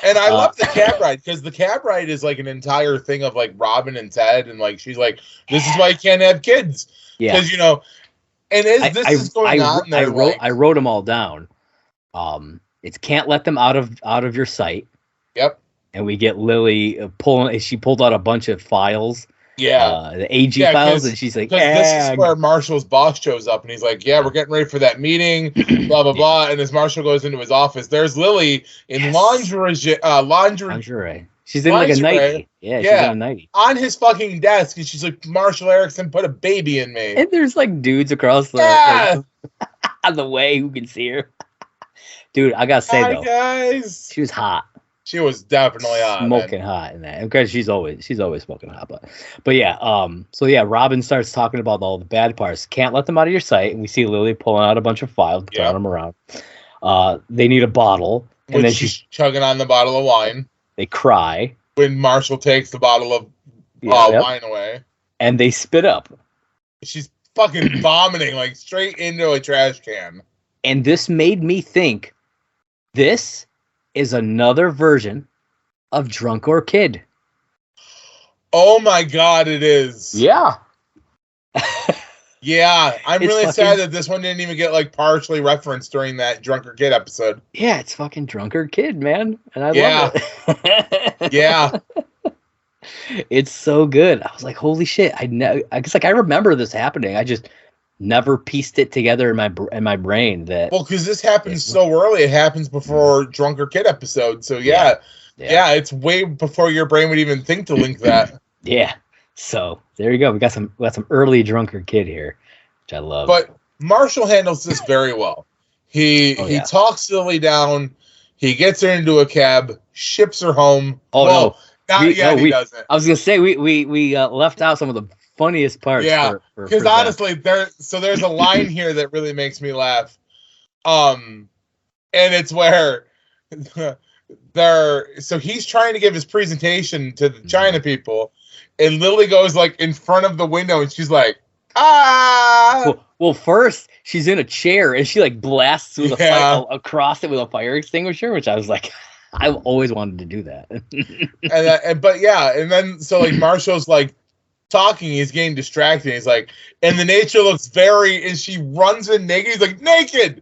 And I love the cab ride, because the cab ride is like an entire thing of like Robin and Ted, and like she's like, this is why you can't have kids. Yeah. Because, you know, and as this is going on, I wrote them all down. It's can't let them out of your sight. Yep. And we get Lily she pulled out a bunch of files. Yeah. The AG files, and she's like, this is where Marshall's boss shows up, and he's like, yeah, we're getting ready for that meeting, blah, blah, blah. And as Marshall goes into his office, there's Lily in lingerie. She's in like a nightie. Yeah, she's in a nightie. On his fucking desk, and she's like, Marshall Erickson put a baby in me. And there's like dudes across the on the way who can see her. Dude, I gotta say though, guys, she was hot. She was definitely hot, smoking hot in that. Okay, she's always smoking hot, but yeah. So yeah, Robin starts talking about all the bad parts. Can't let them out of your sight, and we see Lily pulling out a bunch of files, throwing them around. They need a bottle, and then she's chugging on the bottle of wine. They cry when Marshall takes the bottle of wine away, and they spit up. She's fucking vomiting like straight into a trash can. And this made me think, this is another version of Drunk or Kid. Oh my God, it is. Yeah. Yeah, I'm really sad that this one didn't even get like partially referenced during that Drunk or Kid episode. Yeah, it's fucking Drunk or Kid, man. And I love it. Yeah. It's so good. I was like, holy shit. I remember this happening. I just never pieced it together in my brain that. Well, because this happens so early. It happens before Drunk or Kid episode. So yeah, it's way before your brain would even think to link that. Yeah. So there you go. We got some early Drunk or Kid here, which I love. But Marshall handles this very well. He talks Lily down. He gets her into a cab, ships her home. Oh no. He doesn't. I was gonna say we left out some of the funniest parts. Yeah, because honestly, there's a line here that really makes me laugh. And it's where so he's trying to give his presentation to the China people, and Lily goes like in front of the window, and she's like, ah. Well, first she's in a chair and she like blasts with across it with a fire extinguisher, which I was like, I've always wanted to do that. and then so like Marshall's like talking, he's getting distracted. He's like, and the nature looks and she runs in naked. He's like, naked.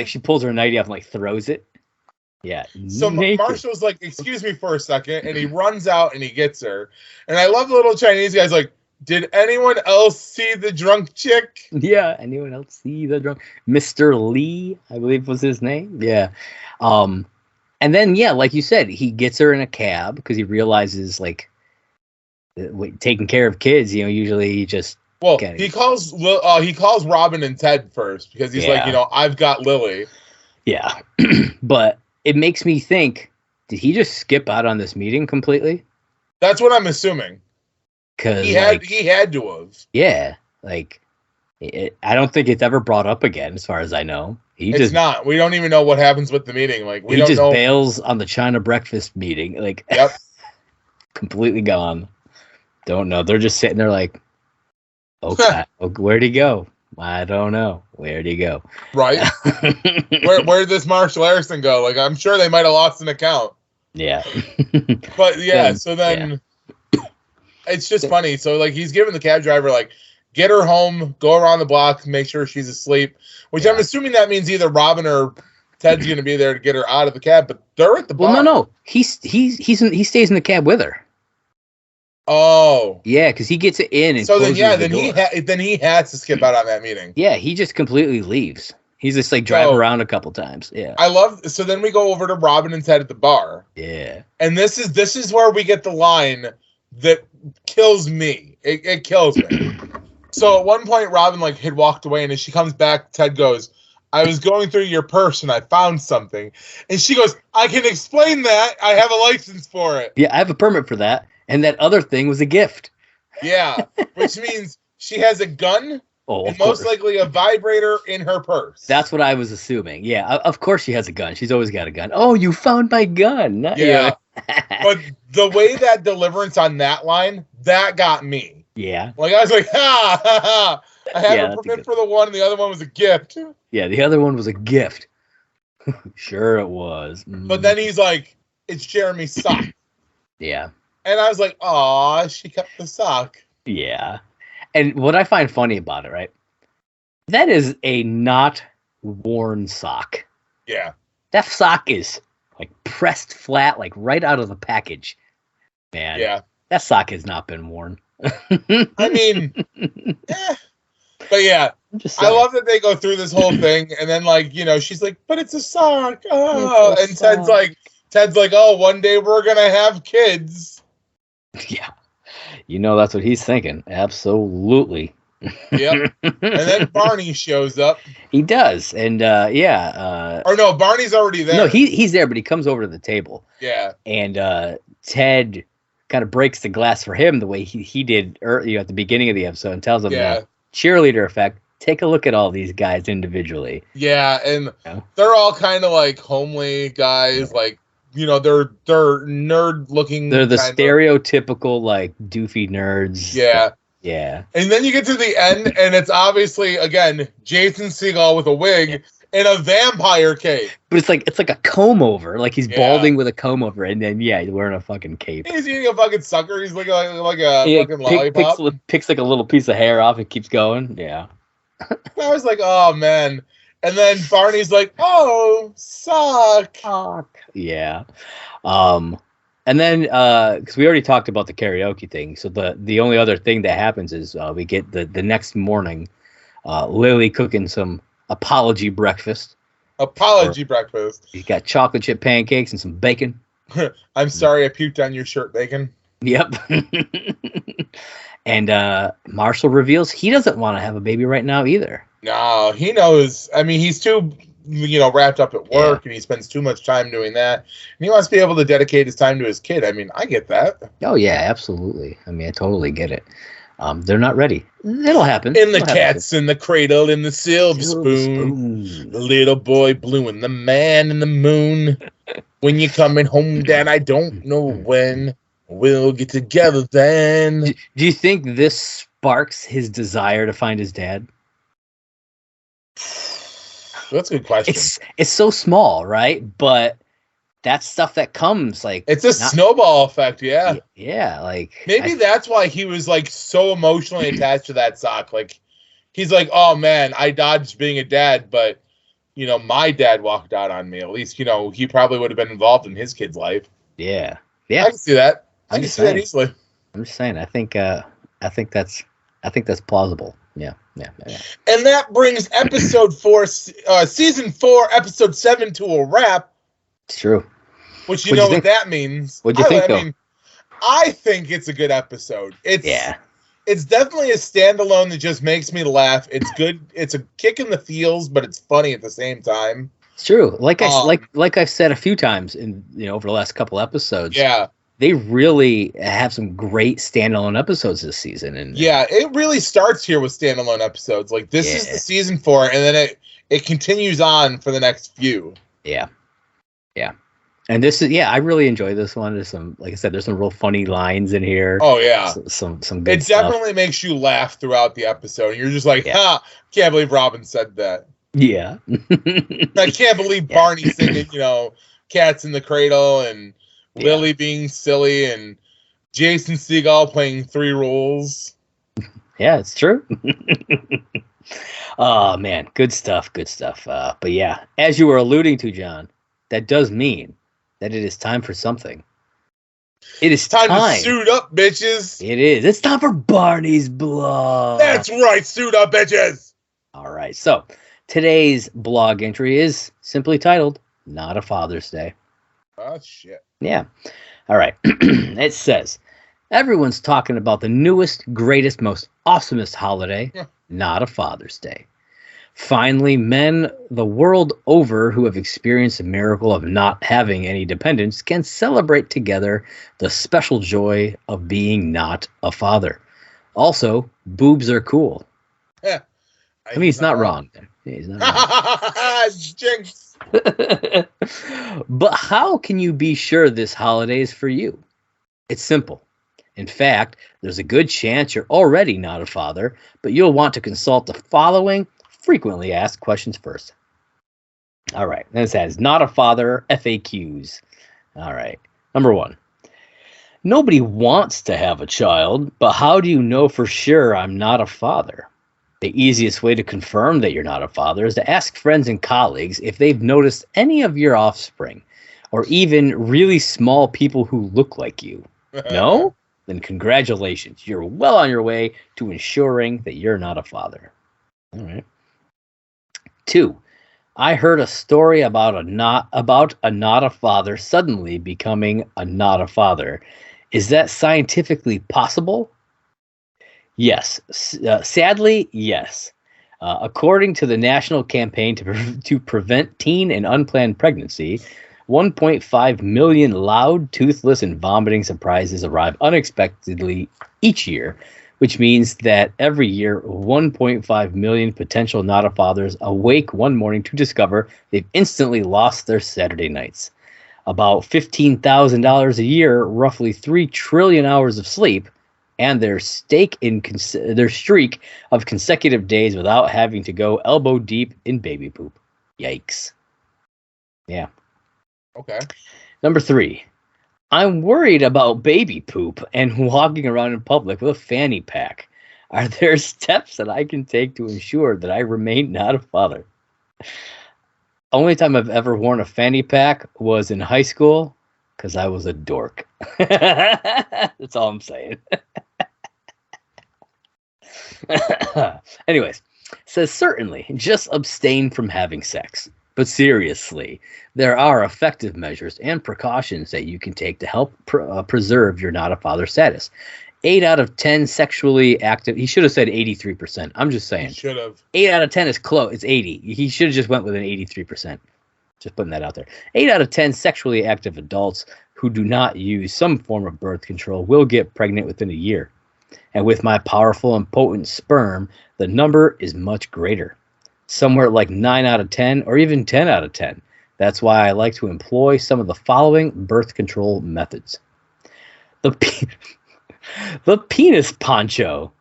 She pulls her nightie off and like throws it. Yeah. So Marshall's like, excuse me for a second, and he runs out and he gets her. And I love the little Chinese guy's like, did anyone else see the drunk chick? Yeah, anyone else see the drunk? Mr. Lee, I believe was his name. Yeah. And then like you said, he gets her in a cab because he realizes like taking care of kids, usually he just he calls Robin and Ted first because he's like, I've got Lily. Yeah. But it makes me think, did he just skip out on this meeting completely? That's what I'm assuming. Because he had to have. Yeah, like I don't think it's ever brought up again, as far as I know. It's not. We don't even know what happens with the meeting. Like he just bails on the China breakfast meeting. Like, yep, completely gone. Don't know. They're just sitting there like, okay, where'd he go? I don't know. Where'd he go? Right. Where did this Marshall Erickson go? Like, I'm sure they might have lost an account. Yeah. But so then it's just funny. So like he's giving the cab driver like, get her home, go around the block, make sure she's asleep. Which I'm assuming that means either Robin or Ted's going to be there to get her out of the cab. But they're at the bar. Well, no. He stays in the cab with her. Oh. Yeah, because he gets it in. And so then he has to skip out on that meeting. Yeah, he just completely leaves. He's just like driving around a couple times. Yeah. So then we go over to Robin and Ted at the bar. Yeah. And this is where we get the line that kills me. It kills me. So at one point, Robin like had walked away, and as she comes back, Ted goes, "I was going through your purse and I found something," and she goes, "I can explain that. I have a license for it." Yeah, I have a permit for that, and that other thing was a gift. Yeah, which means she has a gun. Oh, and most likely a vibrator in her purse. That's what I was assuming. Yeah, of course she has a gun. She's always got a gun. Oh, you found my gun. Yeah. But the way that deliverance on that line, that got me. Yeah. Like, I was like, ha, ha, ha. I had a permit for the one, and the other one was a gift. Yeah, the other one was a gift. Sure it was. But then he's like, it's Jeremy's sock. Yeah. And I was like, aw, she kept the sock. Yeah. And what I find funny about it, right? That is a not worn sock. Yeah. That sock is like pressed flat, like right out of the package. Man. Yeah. That sock has not been worn. I mean, But yeah, I love that they go through this whole thing, and then like, you know, she's like, but it's a sock. Oh, and Ted's like, oh, one day we're gonna have kids. Yeah. You know, that's what he's thinking. Absolutely. Yep. And then Barney shows up. He does. And or no, Barney's already there. No, he's there, but he comes over to the table. Yeah. And Ted kind of breaks the glass for him the way he did at the beginning of the episode and tells him, cheerleader effect, take a look at all these guys individually. Yeah, and they're all kind of like homely guys, like, you know, they're nerd looking. They're the stereotypical like doofy nerds. Yeah. Yeah. And then you get to the end, and it's obviously again Jason Segel with a wig and a vampire cape. But it's like a comb over, like he's balding with a comb over, and then he's wearing a fucking cape. He's eating a fucking sucker. He's like a fucking lollipop. Picks like a little piece of hair off and keeps going. Yeah. I was like, oh man. And then Barney's like, oh, sock. Yeah. And then, because we already talked about the karaoke thing, so the only other thing that happens is we get the next morning, Lily cooking some apology breakfast. Breakfast. You got chocolate chip pancakes and some bacon. I'm sorry I puked on your shirt, bacon. Yep. And Marshall reveals he doesn't want to have a baby right now either. No, he knows. I mean, he's too, wrapped up at work, and he spends too much time doing that. And he wants to be able to dedicate his time to his kid. I mean, I get that. Oh, yeah, absolutely. I mean, I totally get it. They're not ready. It'll happen. In the cat's in the cradle, in the silver spoon. The little boy blue and the man in the moon. When you're coming home, Dad, I don't know when. We'll get together then. Do you think this sparks his desire to find his dad? That's a good question. It's so small, right? But that's stuff that comes like it's a snowball effect, yeah. Yeah, like maybe that's why he was like so emotionally attached to that sock. Like he's like, oh man, I dodged being a dad, but my dad walked out on me. At least, he probably would have been involved in his kid's life. Yeah. I can see that. I can see that easily. I'm just saying. I think that's plausible. Yeah. And that brings episode 4, season 4, episode 7 to a wrap. It's true. Which you know what that means. What'd you think, though? I mean, I think it's a good episode. It's definitely a standalone that just makes me laugh. It's good. It's a kick in the feels, but it's funny at the same time. It's true. Like I've said a few times in over the last couple episodes. Yeah. They really have some great standalone episodes this season, and it really starts here with standalone episodes. Like this is the season 4, and then it continues on for the next few. Yeah. And this is I really enjoy this one. There's some, like I said, there's some real funny lines in here. Oh yeah, some good. It definitely makes you laugh throughout the episode. You're just like, can't believe Robin said that. Yeah. I can't believe Barney singing, "Cats in the Cradle" and Lily being silly and Jason Segel playing 3 roles. Yeah, it's true. Oh man, good stuff. But yeah, as you were alluding to, John, that does mean that it is time for something. It is time to suit up, bitches. It is. It's time for Barney's blog. That's right, suit up, bitches. All right, so today's blog entry is simply titled "Not a Father's Day." Oh shit. Yeah. All right. It says, everyone's talking about the newest, greatest, most awesomest holiday, not a Father's Day. Finally, men the world over who have experienced the miracle of not having any dependents can celebrate together the special joy of being not a father. Also, boobs are cool. Yeah. I mean, he's not wrong. He's not wrong. Jinx. But how can you be sure this holiday is for you? It's simple. In fact, there's a good chance you're already not a father, but you'll want to consult the following frequently asked questions first. All right. This has not a father FAQs. All right. Number 1. Nobody wants to have a child, but how do you know for sure I'm not a father? The easiest way to confirm that you're not a father is to ask friends and colleagues if they've noticed any of your offspring, or even really small people who look like you. No? Then congratulations. You're well on your way to ensuring that you're not a father. All right. 2. I heard a story about a not a father suddenly becoming a not a father. Is that scientifically possible? Yes. Sadly, yes. According to the National Campaign to Prevent Teen and Unplanned Pregnancy, 1.5 million loud, toothless, and vomiting surprises arrive unexpectedly each year, which means that every year 1.5 million potential not-a-fathers awake one morning to discover they've instantly lost their Saturday nights. About $15,000 a year, roughly 3 trillion hours of sleep, and their streak of consecutive days without having to go elbow deep in baby poop. Yikes. Yeah. Okay. Number 3. I'm worried about baby poop and walking around in public with a fanny pack. Are there steps that I can take to ensure that I remain not a father? Only time I've ever worn a fanny pack was in high school because I was a dork. That's all I'm saying. Anyways, says certainly just abstain from having sex. But seriously, there are effective measures and precautions that you can take to help preserve your not a father status. 8 out of 10 sexually active. He should have said 83%. I'm just saying. He should have. 8 out of 10 is close. It's 80. He should have just went with an 83%. Just putting that out there. 8 out of 10 sexually active adults who do not use some form of birth control will get pregnant within a year. And with my powerful and potent sperm, the number is much greater. Somewhere like 9 out of 10 or even 10 out of 10. That's why I like to employ some of the following birth control methods. The penis poncho,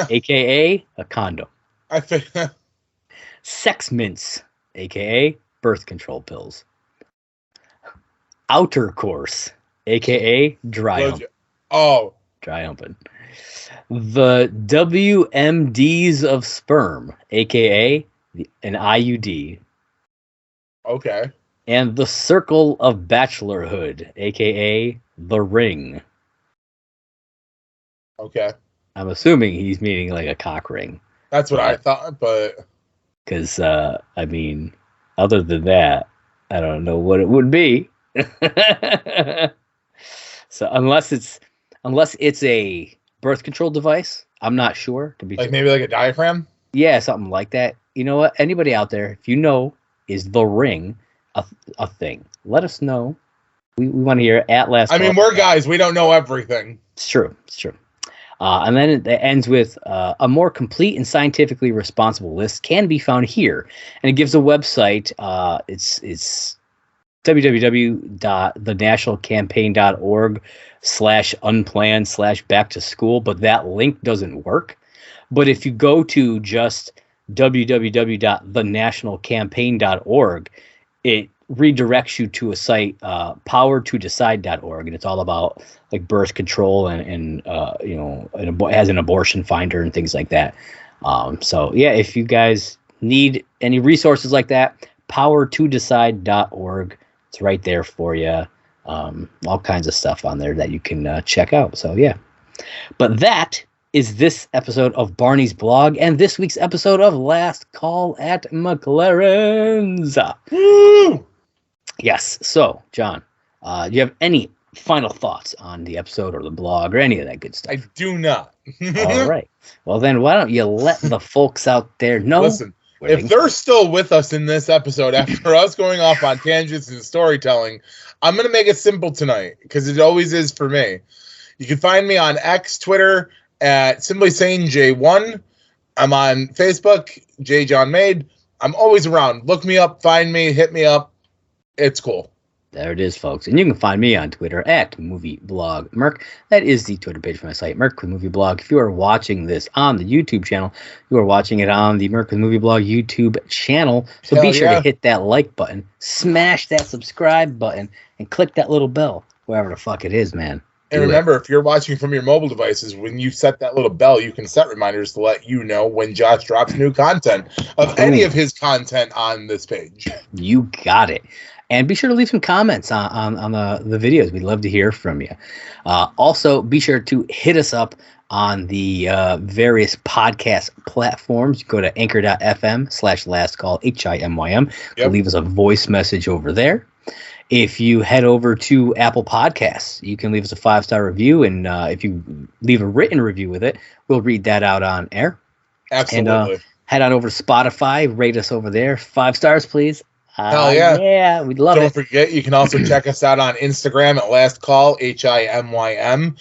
a.k.a. a condom. I think. Sex mints, a.k.a. birth control pills. Outer course, a.k.a. dry hump. Oh. Dry humping. The WMDs of sperm, a.k.a. an IUD. Okay. And the circle of bachelorhood, a.k.a. the ring. Okay. I'm assuming he's meaning like a cock ring. That's what I thought, but... Because, I mean, other than that, I don't know what it would be. So unless it's a birth control device, I'm not sure. To be like maybe like a diaphragm? Yeah, something like that. You know what? Anybody out there, if you know, is the ring a thing? Let us know. We want to hear at last. I mean, we're guys. We don't know everything. It's true. It's true. And then it ends with a more complete and scientifically responsible list can be found here. And it gives a website. It's www.thenationalcampaign.org/unplanned/back to school, but that link doesn't work. But if you go to just www.thenationalcampaign.org, it redirects you to a site, powertodecide.org, and it's all about like birth control and it has an abortion finder and things like that. So yeah, if you guys need any resources like that, powertodecide.org, it's right there for you. All kinds of stuff on there that you can check out. So yeah, but that is this episode of Barney's blog and this week's episode of Last Call at McLaren's. Woo! Yes. So, John, do you have any final thoughts on the episode or the blog or any of that good stuff? I do not. All right. Well, then why don't you let the folks out there know? Listen, if they're still with us in this episode after us going off on tangents and storytelling, I'm going to make it simple tonight because it always is for me. You can find me on X, Twitter at Simply Sane J1. I'm on Facebook, J John Made. I'm always around. Look me up, find me, hit me up. It's cool. There it is, folks. And you can find me on Twitter at Movie Blog Merc. That is the Twitter page for my site, Merc with Movie Blog. If you are watching this on the YouTube channel, you are watching it on the Merc with Movie Blog YouTube channel. So be sure to hit that like button, smash that subscribe button, and click that little bell, wherever the fuck it is, man. And remember, if you're watching from your mobile devices, when you set that little bell, you can set reminders to let you know when Josh drops new content of any of his content on this page. You got it. And be sure to leave some comments on the videos. We'd love to hear from you. Also, be sure to hit us up on the various podcast platforms. Go to anchor.fm/lastcall, HIMYM. Yep. Leave us a voice message over there. If you head over to Apple Podcasts, you can leave us a 5-star review. And if you leave a written review with it, we'll read that out on air. Absolutely. And head on over to Spotify. Rate us over there. 5 stars, please. Hell yeah. Yeah, we'd love it. Don't forget, you can also check us out on Instagram at Last Call, HIMYM.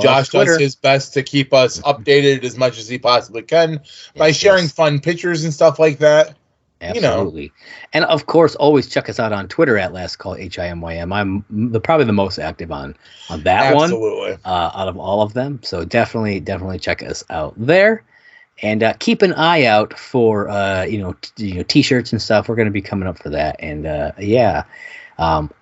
Josh does his best to keep us updated as much as he possibly can by sharing fun pictures and stuff like that. Absolutely. And of course, always check us out on Twitter at Last Call HIMYM. I'm probably the most active on that one. Absolutely. Out of all of them. So definitely check us out there. And keep an eye out for t-shirts and stuff. We're going to be coming up for that. And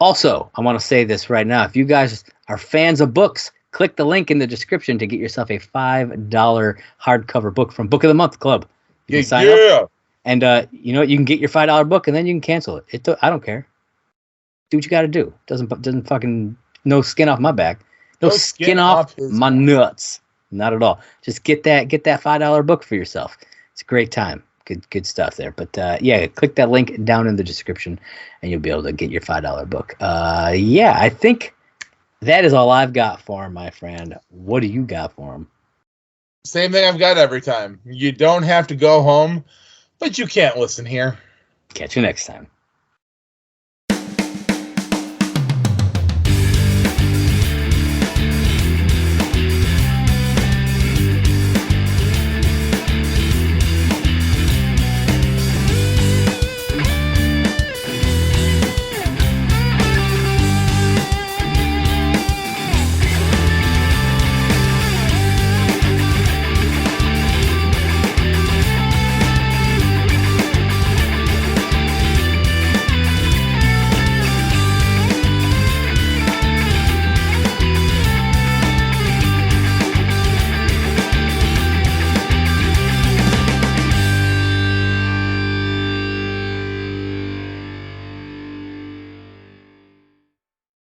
also, I want to say this right now. If you guys are fans of books, click the link in the description to get yourself a $5 hardcover book from Book of the Month Club. You can sign up. And you can get your $5 book and then you can cancel it. I don't care. Do what you got to do. Doesn't fucking no skin off my back. No skin off my nuts. Not at all. Just get that $5 book for yourself. It's a great time. Good stuff there. But click that link down in the description and you'll be able to get your $5 book. I think that is all I've got for him, my friend. What do you got for him? Same thing I've got every time. You don't have to go home, but you can't listen here. Catch you next time.